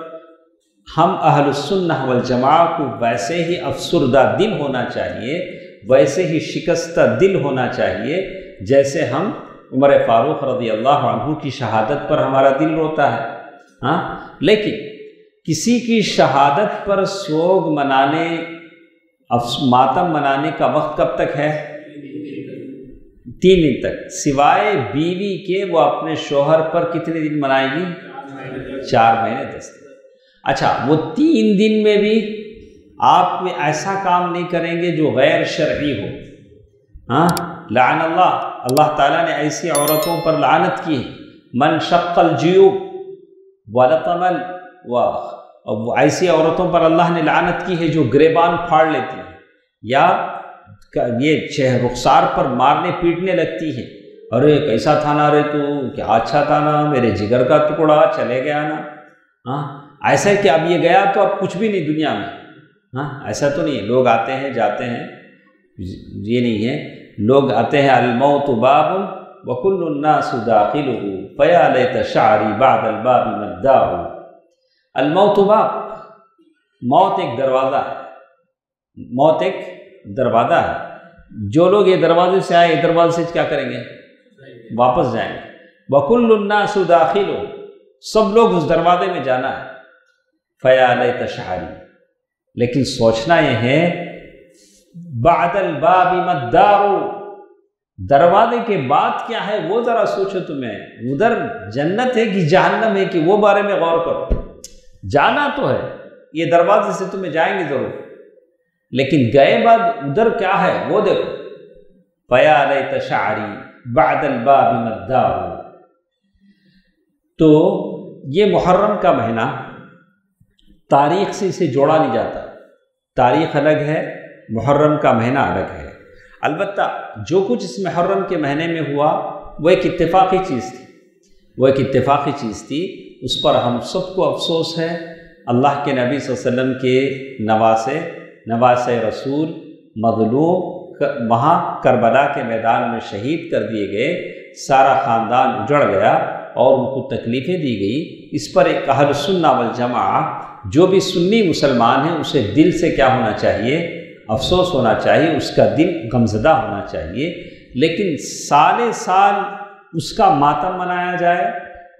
ہم اہل السنہ والجماعہ کو ویسے ہی افسردہ دل ہونا چاہیے، ویسے ہی شکستہ دل ہونا چاہیے جیسے ہم عمر فاروق رضی اللہ عنہ کی شہادت پر ہمارا دل روتا ہے۔ لیکن کسی کی شہادت پر سوگ منانے، ماتم منانے کا وقت کب تک ہے؟ 3 دن تک، سوائے بیوی کے وہ اپنے شوہر پر کتنے دن منائے گی؟ 4 مہینے 10 دن۔ اچھا، وہ 3 دن میں بھی آپ میں ایسا کام نہیں کریں گے جو غیر شرعی ہو۔ لعن اللہ تعالیٰ نے ایسی عورتوں پر لعنت کی، من شق الجیوب ولطم اور ایسی عورتوں پر اللہ نے لعنت کی ہے جو گریبان پھاڑ لیتی ہیں، یا یہ رخسار پر مارنے پیٹنے لگتی ہیں، ارے کیسا تھا نا، رے تو کیا اچھا تھا نا، میرے جگر کا ٹکڑا چلے گیا نا. ہاں ایسا ہے کہ اب یہ گیا تو اب کچھ بھی نہیں دنیا میں. ہاں ایسا تو نہیں ہے. لوگ آتے ہیں جاتے ہیں، یہ نہیں ہے. لوگ آتے ہیں الموت باب وکل الناس داخلہ فیا لیت شعری بعد الباب مداح. الموت باب، موت ایک دروازہ ہے، موت ایک دروازہ ہے. جو لوگ یہ دروازے سے آئے، یہ دروازے سے کیا کریں گے؟ واپس جائیں گے. وکل الناس داخل، سب لوگ اس دروازے میں جانا ہے. فیا لیت شعری، لیکن سوچنا یہ ہے بعد الباب مداح، دروازے کے بعد کیا ہے وہ ذرا سوچو. تمہیں ادھر جنت ہے کہ جہنم ہے کہ وہ بارے میں غور کرو. جانا تو ہے، یہ دروازے سے تمہیں جائیں گے ضرور، لیکن گئے بعد ادھر کیا ہے وہ دیکھو. فیا لیت شعری بعد الباب مداح. تو یہ محرم کا مہینہ تاریخ سے اسے جوڑا نہیں جاتا. تاریخ الگ ہے، محرم کا مہینہ الگ ہے. البتہ جو کچھ اس محرم کے مہینے میں ہوا وہ ایک اتفاقی چیز تھی، وہ ایک اتفاقی چیز تھی. اس پر ہم سب کو افسوس ہے. اللہ کے نبی صلی اللہ علیہ وسلم کے نواسے رسول مظلوم وہاں کربلا کے میدان میں شہید کر دیے گئے. سارا خاندان اجڑ گیا اور ان کو تکلیفیں دی گئی. اس پر ایک اہل سنہ والجماعہ جو بھی سنی مسلمان ہیں اسے دل سے کیا ہونا چاہیے؟ افسوس ہونا چاہیے، اس کا دل غمزدہ ہونا چاہیے. لیکن سال سال اس کا ماتم منایا جائے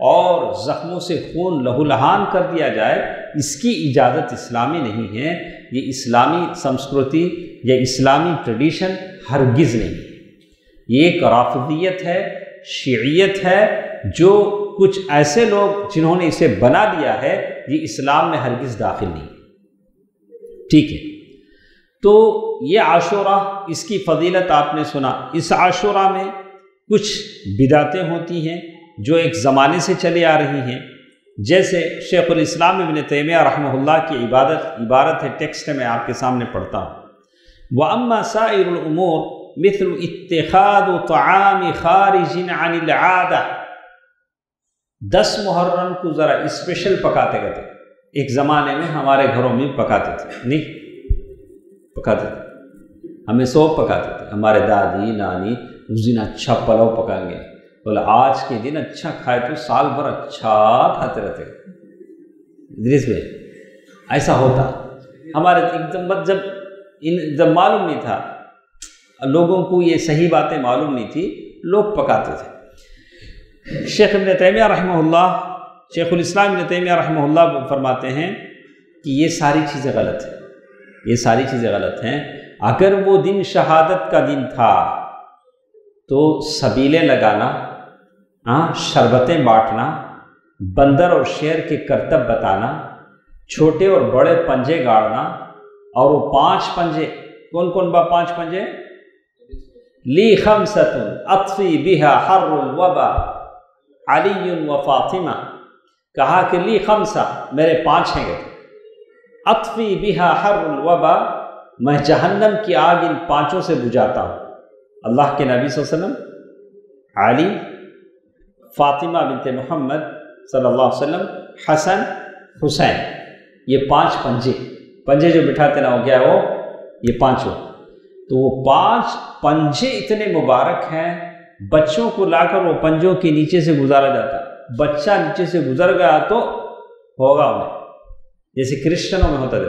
اور زخموں سے خون لہو لہان کر دیا جائے، اس کی اجازت اسلامی نہیں ہے. یہ اسلامی سنسکرتی یا اسلامی ٹریڈیشن ہرگز نہیں. یہ ایک رافضیت ہے، شیعیت ہے، جو کچھ ایسے لوگ جنہوں نے اسے بنا دیا ہے، یہ اسلام میں ہرگز داخل نہیں. ٹھیک ہے، تو یہ عاشورہ، اس کی فضیلت آپ نے سنا. اس عاشورہ میں کچھ بدعتیں ہوتی ہیں جو ایک زمانے سے چلی آ رہی ہیں. جیسے شیخ الاسلام ابن تیمیہ رحمہ اللہ کی عبارت ہے، ٹیکسٹ میں آپ کے سامنے پڑھتا ہوں. وَأَمَّا سَائِرُ الْأُمُورِ مِثْلُ اتِّخَاذُ طَعَامِ خَارِجٍ عَنِ الْعَادَةِ. 10 محرم کو ذرا اسپیشل پکاتے گئے تھے. ایک زمانے میں ہمارے گھروں میں پکاتے تھے، نہیں پکاتے تھے، ہمیں سوپ پکاتے تھے. ہمارے دادی نانی اس دن اچھا پلاؤ پکائیں گے، بولے آج کے دن اچھا کھائے تو سال بھر اچھا کھاتے رہتے. ادریس بھائی ایسا ہوتا ہمارے ایک دم. جب معلوم نہیں تھا لوگوں کو، یہ صحیح باتیں معلوم نہیں تھی، لوگ پکاتے تھے. شیخ ابن تیمیہ رحمہ اللہ، شیخ الاسلام ابن تیمیہ رحمہ اللہ فرماتے ہیں کہ یہ ساری چیزیں غلط ہیں، یہ ساری چیزیں غلط ہیں. اگر وہ دن شہادت کا دن تھا تو سبیلے لگانا، شربتیں بانٹنا، بندر اور شیر کے کرتب بتانا، چھوٹے اور بڑے پنجے گاڑنا، اور وہ 5 پنجے کون کون 5 پنجے؟ لی خمسۃ اطفی بہا حر الوبا علی و فاطمہ. کہا کہ لی خمسہ، میرے 5 ہیں گے، اطفی بہا حر الوبا، میں جہنم کی آگ ان 5 سے بجھاتا ہوں. اللہ کے نبی صلی اللہ علیہ وسلم، علی، فاطمہ بنت محمد صلی اللہ علیہ وسلم، حسن، حسین، یہ 5 پنجے جو بٹھاتے نہ ہو گیا وہ یہ 5. تو وہ 5 پنجے اتنے مبارک ہیں، بچوں کو لا کر وہ پنجوں کے نیچے سے گزارا جاتا. بچہ نیچے سے گزر گیا تو ہوگا انہیں، جیسے کرسچنوں میں ہوتا تھا.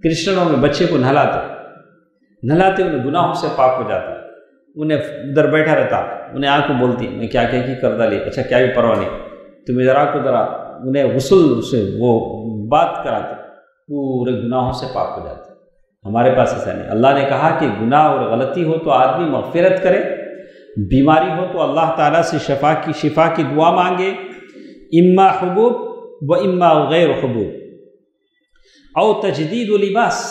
کرسچنوں میں بچے کو نہلاتے انہیں گناہوں سے پاک ہو جاتا. انہیں ادھر بیٹھا رہتا، انہیں آ کو بولتی میں کیا کی کردہ لی، اچھا کیا بھی پرواہ نہیں، تمہیں ذرا انہیں غسل سے وہ بات کراتے، پورے گناہوں سے پاک ہو جاتے. ہمارے پاس ایسا نہیں. اللہ نے کہا کہ گناہ اور غلطی ہو تو آدمی مغفرت کرے، بیماری ہو تو اللہ تعالیٰ سے شفا کی دعا مانگے. اما حبوب و اما غیر حبوب او تجدید و لباس.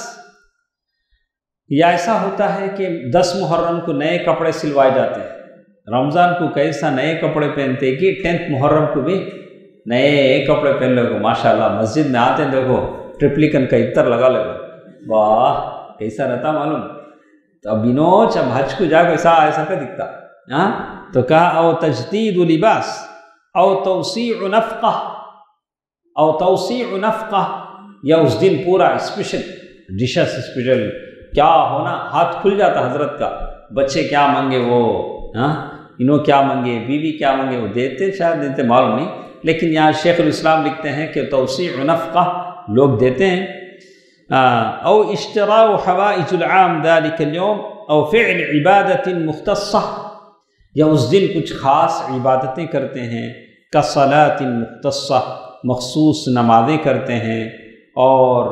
یا ایسا ہوتا ہے کہ 10 محرم کو نئے کپڑے سلوائے جاتے ہیں. رمضان کو کیسا نئے کپڑے پہنتے کہ 10 محرم کو بھی نئے کپڑے پہن لوگو. ماشاء اللہ مسجد میں آتے ہیں دیکھو ٹرپلیکن کا عطر لگا واہ کیسا رہتا معلوم. تو اب بینوچ اب حج کو جا کے ایسا کا دکھتا. تو کہا او تجدید لباس او توسیع نفقہ، او توسیع نفقہ، یا اس دن پورا اسپیشل ڈشز، اسپیشل کیا ہونا، ہاتھ کھل جاتا حضرت کا، بچے کیا مانگے وہ، انہوں کیا مانگے، بیوی کیا مانگے وہ دیتے، شاید دیتے معلوم نہیں، لیکن یہاں شیخ الاسلام لکھتے ہیں کہ توسیع نفقہ لوگ دیتے ہیں۔ او اشتراء حوائج العام ذلك اليوم او فعل عبادت مختصہ، یا اس دن کچھ خاص عبادتیں کرتے ہیں، کصلاۃ مختصہ، مخصوص نمازیں کرتے ہیں، اور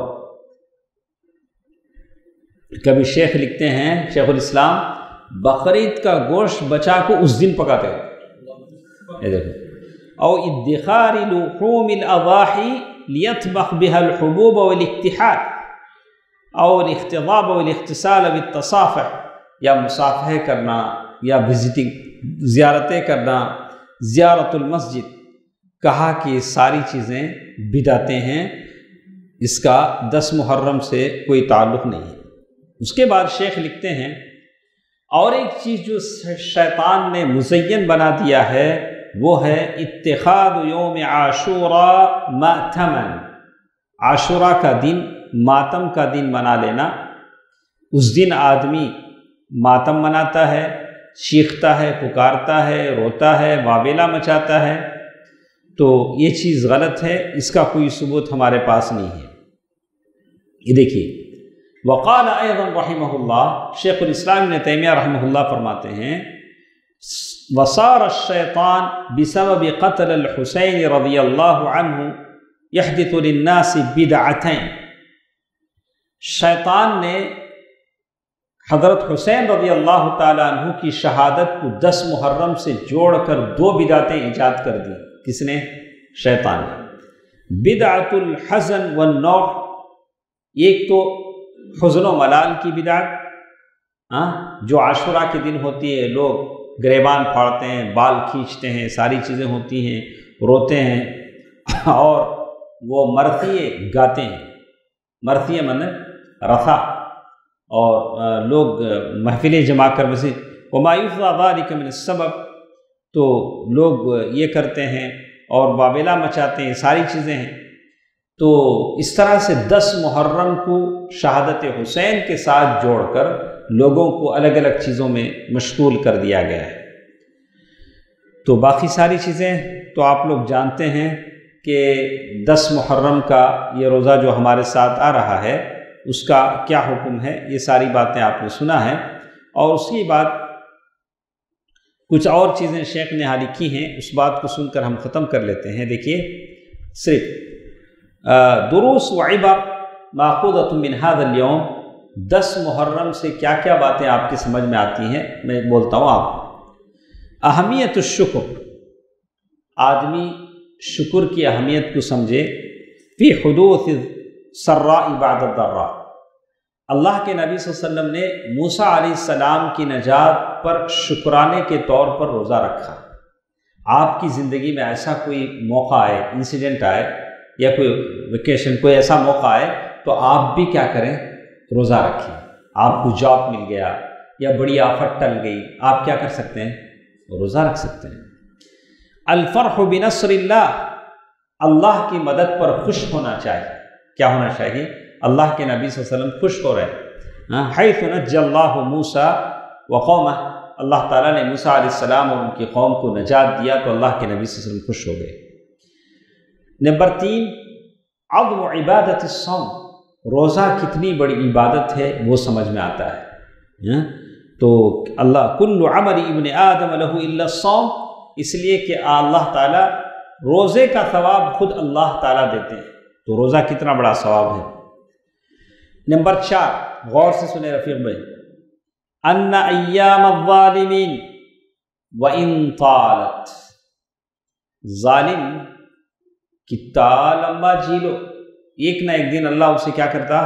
کبھی شیخ لکھتے ہیں شیخ الاسلام بقرعید کا گوشت بچا کو اس دن پکاتے ہیں، یہ دیکھو، او ادخار لحوم الاضاحی لیطبخ بها الحبوب والاکتحال، او الاختضاب والاغتسال بالتصافح، یا مصافحہ کرنا، یا وزٹنگ، زیارتیں کرنا، زیارت المسجد، کہا کہ یہ ساری چیزیں بدعتیں ہیں، اس کا 10 محرم سے کوئی تعلق نہیں ہے۔ اس کے بعد شیخ لکھتے ہیں اور ایک چیز جو شیطان نے مزین بنا دیا ہے وہ ہے اتخاذ یوم عاشوراء مأتما، عاشوراء کا دن ماتم کا دن بنا لینا۔ اس دن آدمی ماتم مناتا ہے، چیختا ہے، پکارتا ہے، روتا ہے، واویلا مچاتا ہے، تو یہ چیز غلط ہے، اس کا کوئی ثبوت ہمارے پاس نہیں ہے۔ یہ دیکھیے، وقال ایضا رحمہ اللہ، شیخ الاسلام ابن تیمیہ رحمہ اللہ فرماتے ہیں وصار الشیطان بسبب قتل الحسین رضی اللہ عنہ یحدث للناس بدعتین، شیطان نے حضرت حسین رضی اللہ تعالی عنہ کی شہادت کو 10 محرم سے جوڑ کر 2 بدعتیں ایجاد کر دی۔ کس نے؟ شیطان نے۔ بدعت الحزن والنوح، ایک تو حزن و ملال کی بدعت، جو عاشوراء کے دن ہوتی ہے، لوگ گریبان پھاڑتے ہیں، بال کھینچتے ہیں، ساری چیزیں ہوتی ہیں، روتے ہیں، اور وہ مرثیے گاتے ہیں، مرثیے من رثا، اور لوگ محفلیں جما کر مسجد وما یفضى ذلك من السبب، تو لوگ یہ کرتے ہیں اور واویلا مچاتے ہیں، ساری چیزیں ہیں۔ تو اس طرح سے 10 محرم کو شہادت حسین کے ساتھ جوڑ کر لوگوں کو الگ الگ چیزوں میں مشغول کر دیا گیا ہے۔ تو باقی ساری چیزیں تو آپ لوگ جانتے ہیں کہ 10 محرم کا یہ روزہ جو ہمارے ساتھ آ رہا ہے اس کا کیا حکم ہے، یہ ساری باتیں آپ نے سنا ہے۔ اور اس کے بعد کچھ اور چیزیں شیخ نے لکھی ہیں، اس بات کو سن کر ہم ختم کر لیتے ہیں۔ دیکھیے، صرف دروس و عبر ماخوذۃ من هذا اليوم، 10 محرم سے کیا کیا باتیں آپ کی سمجھ میں آتی ہیں، میں بولتا ہوں آپ کو۔ اہمیت الشکر، آدمی شکر کی اہمیت کو سمجھے، فی حدوث سراء بعد الضراء، اللہ کے نبی صلی اللہ علیہ وسلم نے موسیٰ علیہ السلام کی نجات پر شکرانے کے طور پر روزہ رکھا۔ آپ کی زندگی میں ایسا کوئی موقع آئے، انسیڈنٹ آئے، یا کوئی ویکیشن، کوئی ایسا موقع آئے تو آپ بھی کیا کریں، روزہ رکھیں۔ آپ کو جاب مل گیا یا بڑی آفت ٹل گئی، آپ کیا کر سکتے ہیں، روزہ رکھ سکتے ہیں۔ الفرح بنصر اللہ، اللہ کی مدد پر خوش ہونا چاہیے۔ کیا ہونا چاہیے؟ اللہ کے نبی صلی اللہ علیہ وسلم خوش ہو رہے ہیں۔ حیث نجی اللہ موسیٰ وقومہ، اللہ تعالیٰ نے موسیٰ علیہ السلام اور ان کی قوم کو نجات دیا تو اللہ کے نبی صلی اللہ علیہ وسلم خوش ہو گئے۔ نمبر 3، عظم عبادت الصوم، روزہ کتنی بڑی عبادت ہے وہ سمجھ میں آتا ہے۔ تو اللہ کل عمل ابن آدم لہ الا الصوم، اس لیے کہ اللہ تعالیٰ روزے کا ثواب خود اللہ تعالیٰ دیتے ہیں، تو روزہ کتنا بڑا ثواب ہے۔ نمبر 4، غور سے سنیں رفیق بھائی، ان ایام الظالمین وان طالت، ظالم کتنا لمبا جی لو، ایک نہ ایک دن اللہ اسے کیا کرتا،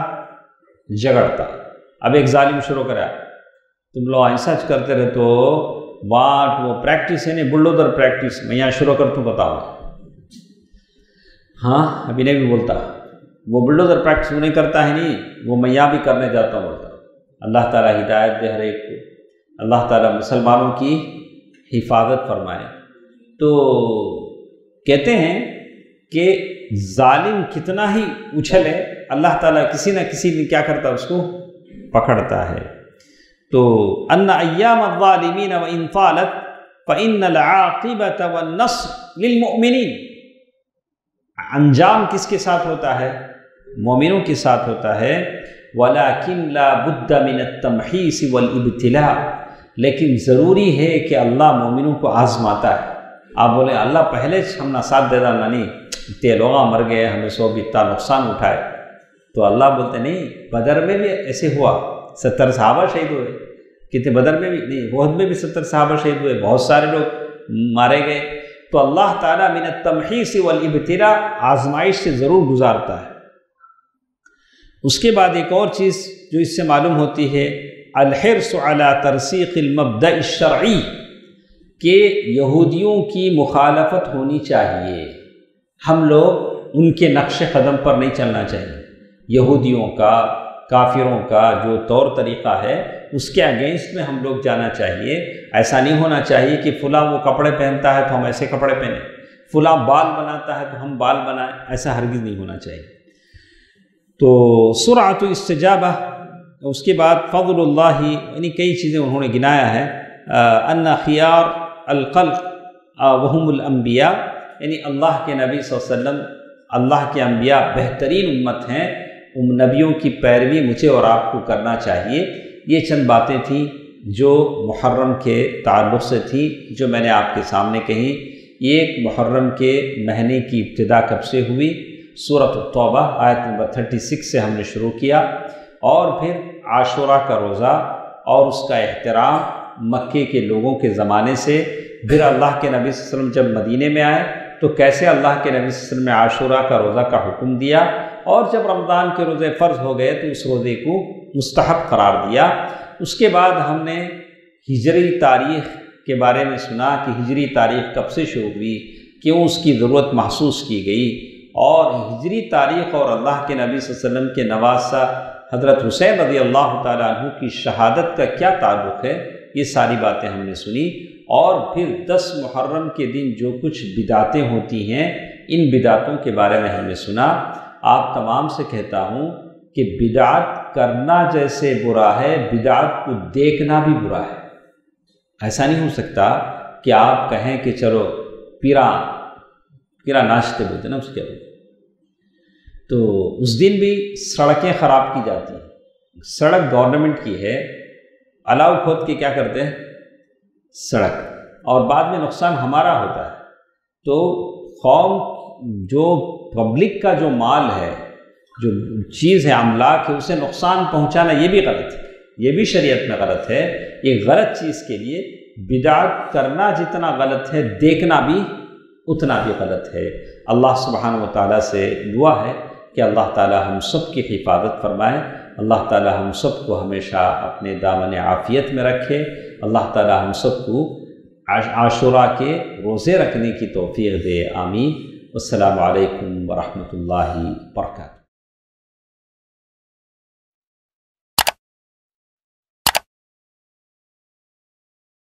جگڑتا۔ اب ایک ظالم شروع کرا، تم لوگ ایسا کرتے رہے تو وہ پریکٹس ہے نہیں، بلڈوزر پریکٹس، میں یہاں شروع کر توں بتاؤ۔ ہاں ابھی نہیں بھی بولتا، وہ بلڈوزر پریکٹس وہ نہیں کرتا ہے، نہیں وہ میں یہاں بھی کرنے جاتا ہوں بولتا۔ اللہ تعالیٰ ہدایت دے ہر ایک کو، اللہ تعالیٰ مسلمانوں کی حفاظت فرمائے۔ تو کہتے ہیں کہ ظالم کتنا ہی اچھلے، اللہ تعالیٰ کسی نہ کسی دن کیا کرتا ہے، اس کو پکڑتا ہے۔ تو ان ایام الظالمین وان طالت فان العاقبۃ والنصر للمؤمنین، انجام کس کے ساتھ ہوتا ہے؟ مومنوں کے ساتھ ہوتا ہے۔ ولیکن لا بد من التمحیص والابتلاء، لیکن ضروری ہے کہ اللہ مومنوں کو آزماتا ہے۔ آپ بولیں اللہ پہلے ہم نہ ساتھ دے دا نہیں، تے لوگاں مر گئے، ہمیں سو اتنا نقصان اٹھائے، تو اللہ بولتے نہیں، بدر میں بھی ایسے ہوا، 70 صحابہ شہید ہوئے، کتنے بدر میں بھی نہیں، احد میں بھی 70 صحابہ شہید ہوئے، بہت سارے لوگ مارے گئے۔ تو اللہ تعالیٰ من التمحیص والابتلاء، آزمائش سے ضرور گزارتا ہے۔ اس کے بعد ایک اور چیز جو اس سے معلوم ہوتی ہے، الحرص علی ترسیخ المبدأ الشرعی، کہ یہودیوں کی مخالفت ہونی چاہیے، ہم لوگ ان کے نقش قدم پر نہیں چلنا چاہیے۔ یہودیوں کا، کافروں کا جو طور طریقہ ہے اس کے اگینسٹ میں ہم لوگ جانا چاہیے۔ ایسا نہیں ہونا چاہیے کہ فلاں وہ کپڑے پہنتا ہے تو ہم ایسے کپڑے پہنیں، فلاں بال بناتا ہے تو ہم بال بنائیں، ایسا ہرگز نہیں ہونا چاہیے۔ تو سرعت استجابہ، اس کے بعد فضل اللہ، یعنی کئی چیزیں انہوں نے گنایا ہے، ان خیار الخلق وهم الانبیاء، یعنی اللہ کے نبی صلی اللہ علیہ وسلم، اللہ کے انبیاء بہترین امت ہیں، ان نبیوں کی پیروی مجھے اور آپ کو کرنا چاہیے۔ یہ چند باتیں تھیں جو محرم کے تعلق سے تھی، جو میں نے آپ کے سامنے کہیں۔ ایک محرم کے مہینے کی ابتدا کب سے ہوئی؟ سورۃ التوبہ آیت نمبر 36 سے ہم نے شروع کیا، اور پھر عاشوراء کا روزہ اور اس کا احترام مکے کے لوگوں کے زمانے سے۔ پھر اللہ کے نبی صلی اللہ علیہ وسلم جب مدینے میں آئے تو کیسے اللہ کے نبی صلی اللہ علیہ وسلم نے عاشوراء کا روزہ کا حکم دیا، اور جب رمضان کے روزے فرض ہو گئے تو اس روزے کو مستحب قرار دیا۔ اس کے بعد ہم نے ہجری تاریخ کے بارے میں سنا کہ ہجری تاریخ کب سے شروع ہوئی، کیوں اس کی ضرورت محسوس کی گئی، اور ہجری تاریخ اور اللہ کے نبی صلی اللہ علیہ وسلم کے نواسہ حضرت حسین رضی اللہ تعالیٰ عنہ کی شہادت کا کیا تعلق ہے، یہ ساری باتیں ہم نے سنی۔ اور پھر 10 محرم کے دن جو کچھ بدعتیں ہوتی ہیں، ان بدعتوں کے بارے میں ہم نے سنا۔ آپ تمام سے کہتا ہوں کہ بدعت کرنا جیسے برا ہے، بدعت کو دیکھنا بھی برا ہے۔ ایسا نہیں ہو سکتا کہ آپ کہیں کہ چلو پیرا ناشتے بولتے نا اس کے بعد، تو اس دن بھی سڑکیں خراب کی جاتی ہیں۔ سڑک گورنمنٹ کی ہے، الاؤ کھود کے کیا کرتے ہیں سڑک، اور بعد میں نقصان ہمارا ہوتا ہے۔ تو قوم جو پبلک کا جو مال ہے، جو چیز ہے، املاک ہے، اسے نقصان پہنچانا یہ بھی غلط ہے، یہ بھی شریعت میں غلط ہے۔ ایک غلط چیز کے لیے بدعت کرنا جتنا غلط ہے، دیکھنا بھی اتنا بھی غلط ہے۔ اللہ سبحانہ و تعالیٰ سے دعا ہے کہ اللہ تعالیٰ ہم سب کی حفاظت فرمائے، اللہ تعالیٰ ہم سب کو ہمیشہ اپنے دامن عافیت میں رکھے، اللہ تعالیٰ ہم سب کو عاشوراء کے روزے رکھنے کی توفیق دے، آمین۔ السلام علیکم ورحمۃ اللہ وبرکاتہ۔